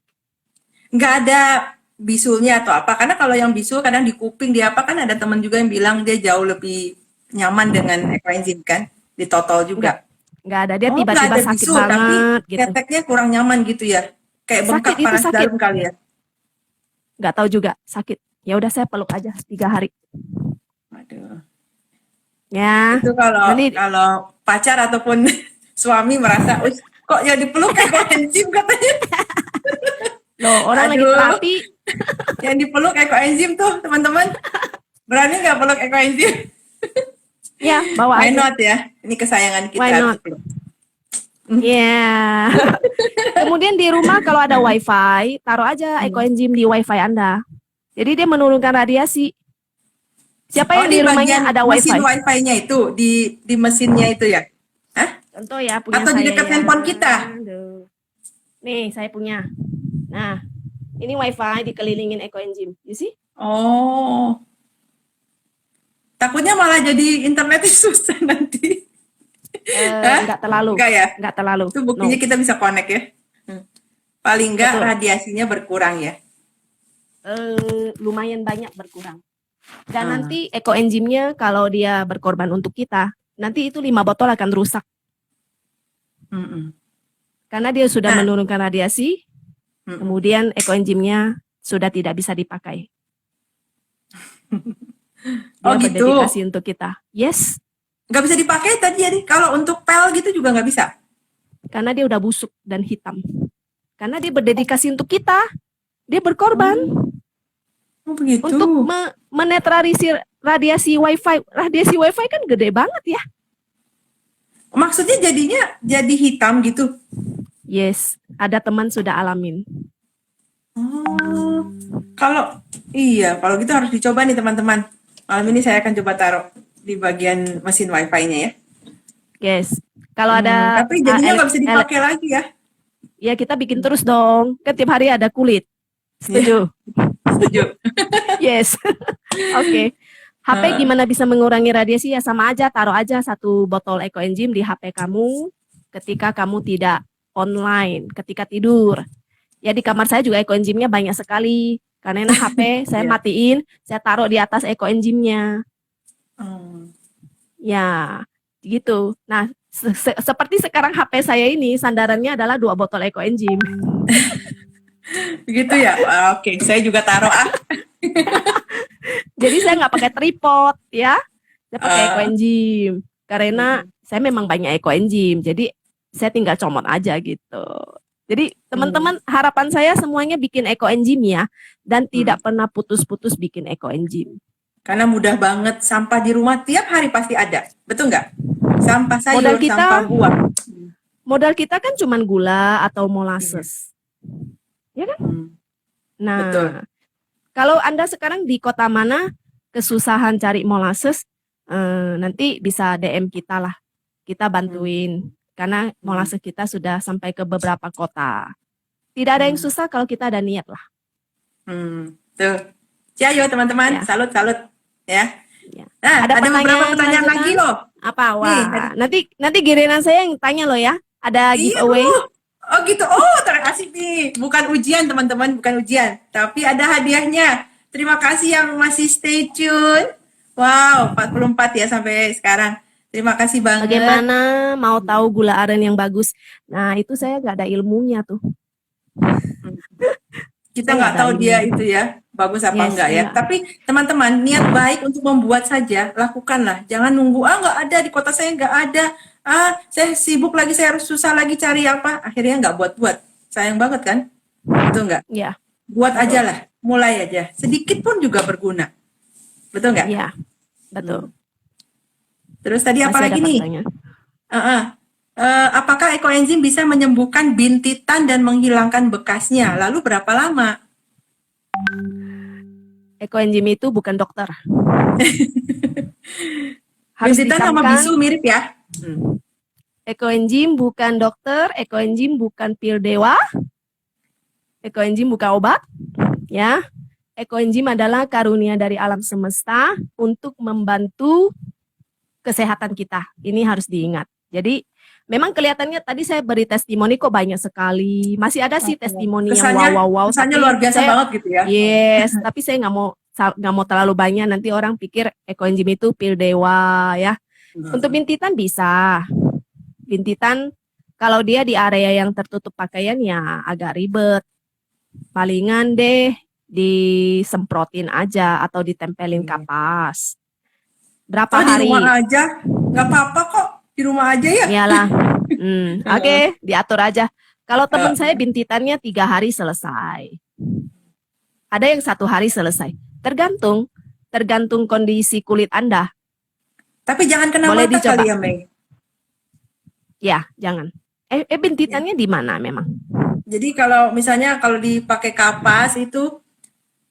Nggak ada bisulnya atau apa, karena kalau yang bisul kadang di kuping di apa kan ada teman juga yang bilang dia jauh lebih nyaman dengan ekoenzim kan, di totol juga. Nggak ada, dia tiba-tiba sakit bisul, banget tapi gitu. keteknya kurang nyaman gitu ya. Kayak bengkak Sakit itu panas sakit. dalam kali ya. Nggak tahu juga sakit. Ya udah saya peluk aja 3 hari. Aduh. Ya, Itu kalau nanti kalau pacar ataupun suami merasa, "Wih, kok jadi peluk kayak koenzim," katanya. loh orang lagi Aduh, terapi, yang dipeluk ekoenzim tuh, teman-teman. Berani nggak peluk ekoenzim? ya bawa Why aja. not ya? Ini kesayangan kita Why harus not? dipeluk. Ya. Kemudian di rumah kalau ada wifi, taruh aja Hmm. ekoenzim di wifi Anda. Jadi dia menurunkan radiasi. Siapa Oh, yang di di rumahnya bagian ada mesin wifi? wifi-nya itu, di mesinnya itu ya? Hah? Contoh ya punya Atau di saya dekat ya. handphone kita? Aduh. Nih saya punya. Nah, ini wifi dikelilingin ekoenzim. You see? Oh, takutnya malah jadi internetnya susah nanti. Hah? Enggak terlalu. Enggak ya? Enggak terlalu. Itu buktinya No. kita bisa connect ya. Paling enggak Betul. radiasinya berkurang ya. Lumayan banyak berkurang. Dan Hmm. nanti ekoenzimnya kalau dia berkorban untuk kita, nanti itu 5 botol akan rusak. Mm-mm. Karena dia sudah Nah. menurunkan radiasi, Mm-mm. kemudian ekoenzimnya sudah tidak bisa dipakai. Oh, Dia gitu. berdedikasi untuk kita. Yes, Nggak bisa dipakai tadi ya. Kalau untuk pel gitu juga nggak bisa. karena dia udah busuk dan hitam. Karena dia berdedikasi untuk kita. Dia berkorban Oh, begitu. untuk menetralisir radiasi wifi. Radiasi wifi kan gede banget ya. Maksudnya jadinya jadi hitam gitu. Yes, ada teman sudah alamin. Oh, kalau gitu harus dicoba nih teman-teman. Malam ini saya akan coba taruh di bagian mesin wifi-nya ya. Yes, kalau ada Tapi jadinya nggak bisa dipakai lagi ya. ya kita bikin terus dong. Kan tiap hari ada kulit. Setuju? Setuju. Yes. Oke. HP gimana bisa mengurangi radiasi? Ya sama aja, taruh aja 1 botol ekoenzim di HP kamu ketika kamu tidak online, ketika tidur. Ya di kamar saya juga ekoenzimnya banyak sekali. Karena HP saya Iya. matiin, saya taruh di atas ekoenzimnya. Hmm. Ya, gitu. Nah, seperti sekarang HP saya ini sandarannya adalah 2 botol ekoenzim. Begitu ya. Oke, saya juga taruh Jadi saya nggak pakai tripod ya, saya pakai Ah. ekoenzim karena saya memang banyak ekoenzim. Jadi saya tinggal comot aja gitu. Jadi teman-teman harapan saya semuanya bikin ekoenzim ya dan tidak pernah putus-putus bikin ekoenzim. Karena mudah banget, sampah di rumah tiap hari pasti ada. Betul nggak? Sampah sayur, Modal kita- sampah buah. Modal kita kan cuma gula atau molasses. Ya kan? Nah, Betul. kalau Anda sekarang di kota mana kesusahan cari molasses, nanti bisa DM kita lah. Kita bantuin. Karena molasses kita sudah sampai ke beberapa kota. Tidak ada yang susah kalau kita ada niat lah. Tuh. Ciao teman-teman, Ya. salut ya. Ya. Nah, Ada ada beberapa pertanyaan pertanyaan lanjutan? lagi loh. Apa? Nih, Wah, nanti giliran saya yang tanya loh ya. Ada giveaway. Oh gitu. Oh, terima kasih nih. Bukan ujian teman-teman, bukan ujian. Tapi ada hadiahnya. Terima kasih yang masih stay tune. Wow, 44 ya sampai sekarang. Terima kasih banget. Bagaimana mau tahu gula aren yang bagus? Nah, itu saya nggak ada ilmunya tuh. Kita nggak tahu dia itu ya, bagus apa Yes, enggak ya. iya. Tapi teman-teman, niat baik untuk membuat saja, lakukanlah. Jangan nunggu, nggak ada, di kota saya nggak ada. Saya sibuk lagi, saya harus susah lagi cari apa. Akhirnya nggak buat-buat. Sayang banget kan? Betul nggak? Iya. Buat aja lah, mulai aja. Sedikit pun juga berguna. Betul nggak? Iya, betul. Terus tadi apa Masih lagi ada nih? pertanyaan. Apakah ekoenzim bisa menyembuhkan bintitan dan menghilangkan bekasnya? Lalu berapa lama? Ekoenzim itu bukan dokter. Bintitan sama dikamkan, bisu mirip ya? ekoenzim bukan dokter, ekoenzim bukan pil dewa, ekoenzim bukan obat, ya. Ekoenzim adalah karunia dari alam semesta untuk membantu kesehatan kita. Ini harus diingat. Jadi memang kelihatannya tadi saya beri testimoni kok banyak sekali. Masih ada sih testimoni yang wow. Kesannya tapi luar biasa saya- banget gitu ya. Yes, tapi saya nggak mau terlalu banyak. Nanti orang pikir ekoenzim itu pil dewa ya. Untuk bintitan bisa. Bintitan Kalau dia di area yang tertutup pakaian ya agak ribet. Palingan deh disemprotin aja atau ditempelin Iya. kapas. Berapa Oh, di hari? rumah aja, nggak apa-apa kok. Di rumah aja ya. Iyalah. Heeh. Oke, diatur aja. Kalau teman saya Heeh. bintitannya 3 hari selesai. Ada yang 1 hari selesai. Tergantung kondisi kulit Anda. Tapi jangan kena Boleh mata dicoba. kali ya, Mei. Ya, jangan. Ya. Bintitannya di mana memang? Jadi kalau misalnya kalau dipakai kapas itu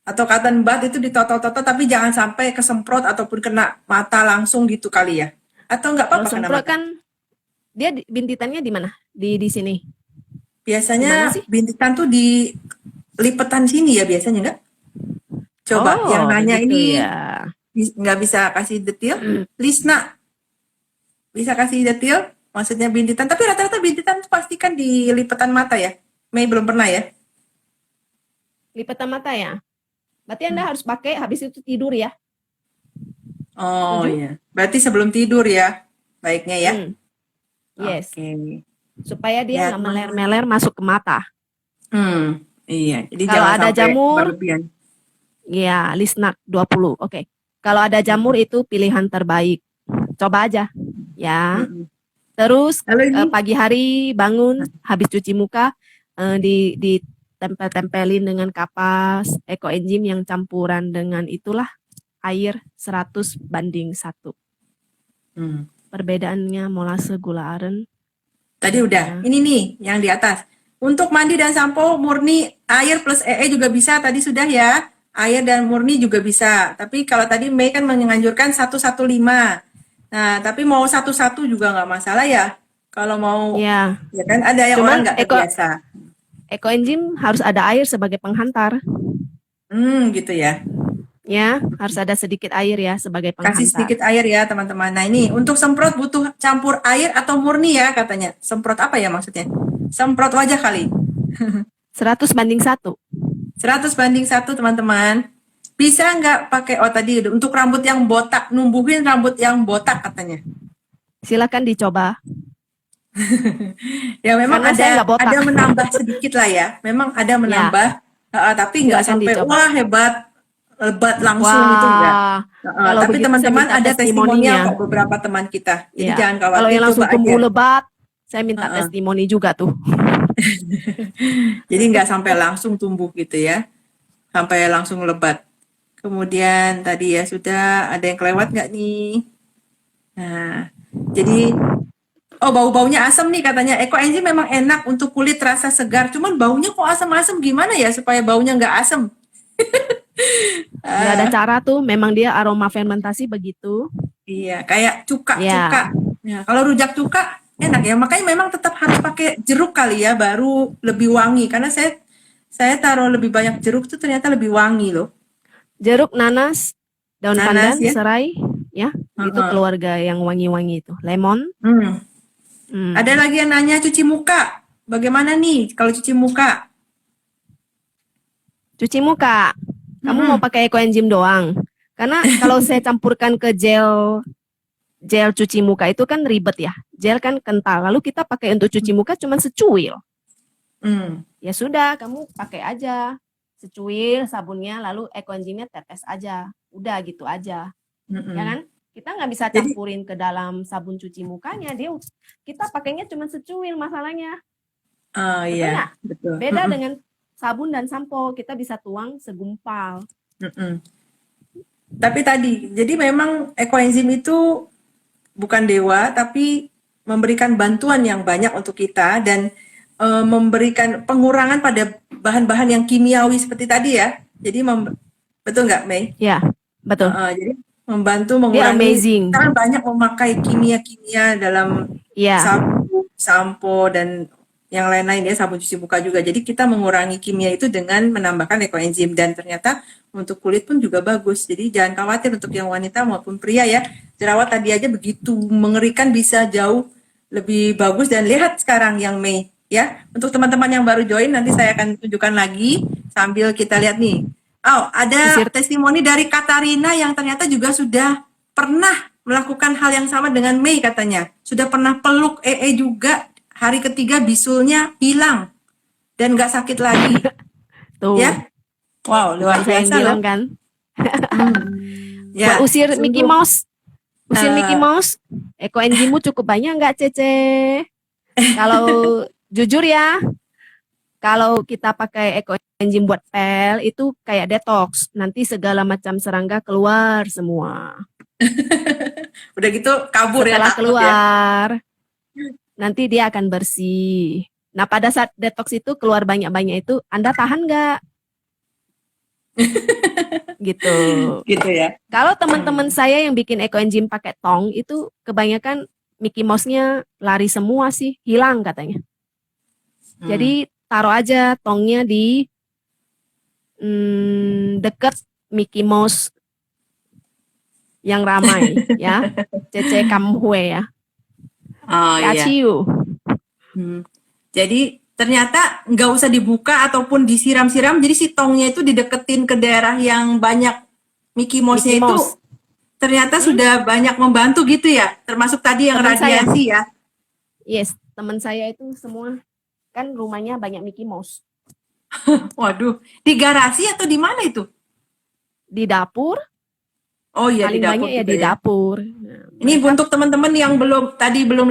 atau cotton bud itu ditoto-toto tapi jangan sampai kesemprot ataupun kena mata langsung gitu kali ya. Atau nggak Kalau apa-apa kena semprot mata. kan dia bintitannya di mana? Di sini. Di mana Biasanya sih? bintitan tuh di lipetan sini ya biasanya nggak? Coba yang Oh, nanya begitu ini ya. nggak bisa kasih detail. Lisna bisa kasih detail? Maksudnya bintitan. Tapi rata-rata bintitan tuh pasti kan di lipetan mata ya. Mei belum pernah ya. Lipatan mata ya. Berarti Anda harus pakai habis itu tidur ya. Oh Setuju? iya. Berarti sebelum tidur ya. Baiknya ya. Yes. Oke. Supaya dia Ya, nggak teman-teman. meler-meler masuk ke mata. Iya. Jadi Kalau jangan ada sampai jamur, berlebihan. ya Lisnak 20. Oke. Kalau ada jamur itu pilihan terbaik. Coba aja. Ya. Mm-mm. Terus Lalu ini, pagi hari bangun habis cuci muka ditempel-tempelin dengan kapas ekoenzim yang campuran dengan itulah air 100:1. hmm, Perbedaannya molase gula aren. tadi udah. Ini nih yang di atas. Untuk mandi dan sampo murni air plus EE juga bisa. Tadi sudah ya. Air dan murni juga bisa. Tapi kalau tadi Mei kan menganjurkan 115. Nah, tapi mau 11 juga nggak masalah ya. Kalau mau, Ya, ya kan ada yang orang cuman nggak terbiasa. ekoenzim harus ada air sebagai penghantar. Gitu ya. Ya, harus ada sedikit air ya sebagai Kasih penghantar. sedikit air ya teman-teman. Nah ini untuk semprot butuh campur air atau murni ya katanya. Semprot apa ya maksudnya? Semprot wajah kali. 100:1. 100:1 teman-teman. Bisa nggak pakai, oh tadi untuk rambut yang botak, numbuhin rambut yang botak katanya. Silakan dicoba. Ya memang Karena saya nggak botak. ada menambah sedikit lah ya. Memang ada menambah, tapi nggak Silakan sampai dicoba. wah hebat, lebat langsung itu enggak. Wah, kalau Tapi begitu saya teman-teman minta ada testimonial testimoninya. kok beberapa teman kita. Jadi Ya, jangan kalau khawatir, yang langsung coba aja. tumbuh lebat, saya minta testimoni juga tuh. Jadi nggak sampai langsung tumbuh gitu ya, sampai langsung lebat. Kemudian tadi ya sudah ada yang kelewat nggak nih? Nah, jadi bau-baunya asam nih katanya. Ekoenzim memang enak untuk kulit rasa segar. Cuman baunya kok asam-asam gimana ya supaya baunya nggak asam? Nggak ada cara tuh, memang dia aroma fermentasi begitu. Iya, kayak cuka-cuka. Ya, Nah, kalau rujak cuka enak ya. Makanya memang tetap harus pakai jeruk kali ya, baru lebih wangi. Karena saya taruh lebih banyak jeruk tuh ternyata lebih wangi loh. jeruk, nanas, daun Nanas pandan, ya. serai, ya, itu keluarga yang wangi-wangi itu. Lemon. Ada lagi yang nanya cuci muka. Bagaimana nih kalau cuci muka? Cuci muka. Kamu mau pakai ekoenzim doang? Karena kalau saya campurkan ke gel cuci muka itu kan ribet ya. Gel kan kental. Lalu kita pakai untuk cuci muka cuma secuil. Ya sudah, kamu pakai aja secuil sabunnya, lalu ekoenzimnya tetes aja. Udah gitu aja. Ya kan? Kita nggak bisa campurin ke dalam sabun cuci mukanya. Kita pakainya cuma secuil masalahnya. Oh iya, betul. Beda dengan sabun dan sampo, kita bisa tuang segumpal. Tapi tadi, jadi memang ekoenzim itu bukan dewa, tapi memberikan bantuan yang banyak untuk kita dan memberikan pengurangan pada bahan-bahan yang kimiawi seperti tadi ya. Jadi betul nggak, Mei? Ya, betul. Jadi membantu mengurangi. Kita kan banyak memakai kimia-kimia dalam sabun, sampo dan yang lain-lain ya, sabun cuci muka juga. Jadi kita mengurangi kimia itu dengan menambahkan ekoenzim dan ternyata untuk kulit pun juga bagus. Jadi jangan khawatir untuk yang wanita maupun pria ya. Jerawat tadi aja begitu mengerikan bisa jauh lebih bagus dan lihat sekarang yang Mei ya. Untuk teman-teman yang baru join nanti saya akan tunjukkan lagi sambil kita lihat nih. Ada testimoni dari Katarina yang ternyata juga sudah pernah melakukan hal yang sama dengan Mei katanya. Sudah pernah peluk EE juga hari ketiga bisulnya hilang dan nggak sakit lagi. Tuh, Ya, wow, luar bukan saya yang biasa loh. bilang kan. Hmm. Ya, Buat usir Mickey sungguh. Mouse. Usir Mickey Eh, Mouse, ekoenzimmu cukup banyak nggak, Cece? Kalau jujur ya, kalau kita pakai ekoenzim buat pel, itu kayak detox. Nanti segala macam serangga keluar semua. Udah gitu kabur ya, Setelah takut ya. keluar, nanti dia akan bersih. Nah, pada saat detox itu keluar banyak-banyak itu, Anda tahan nggak? Gitu. Gitu ya. Kalau teman-teman saya yang bikin ekoenzim pakai tong, itu kebanyakan Mickey Mouse-nya lari semua sih, hilang katanya. Hmm. Jadi taruh aja tongnya di deket Mickey Mouse yang ramai ya. Cece Kamhue ya. Oh Ya iya. ciu. Hmm. Jadi ternyata nggak usah dibuka ataupun disiram-siram. Jadi si tongnya itu dideketin ke daerah yang banyak Mickey Mickey Mouse-nya itu Mouse. ternyata sudah banyak membantu gitu ya. Termasuk tadi yang Teman saya. radiasi ya. Yes, teman saya itu semua kan rumahnya banyak Mickey Mouse. Waduh, di garasi atau di mana itu? Di dapur, Oh iya, di paling dapur banyak ya juga di ya. dapur. Ini Mereka untuk teman-teman yang belum lihat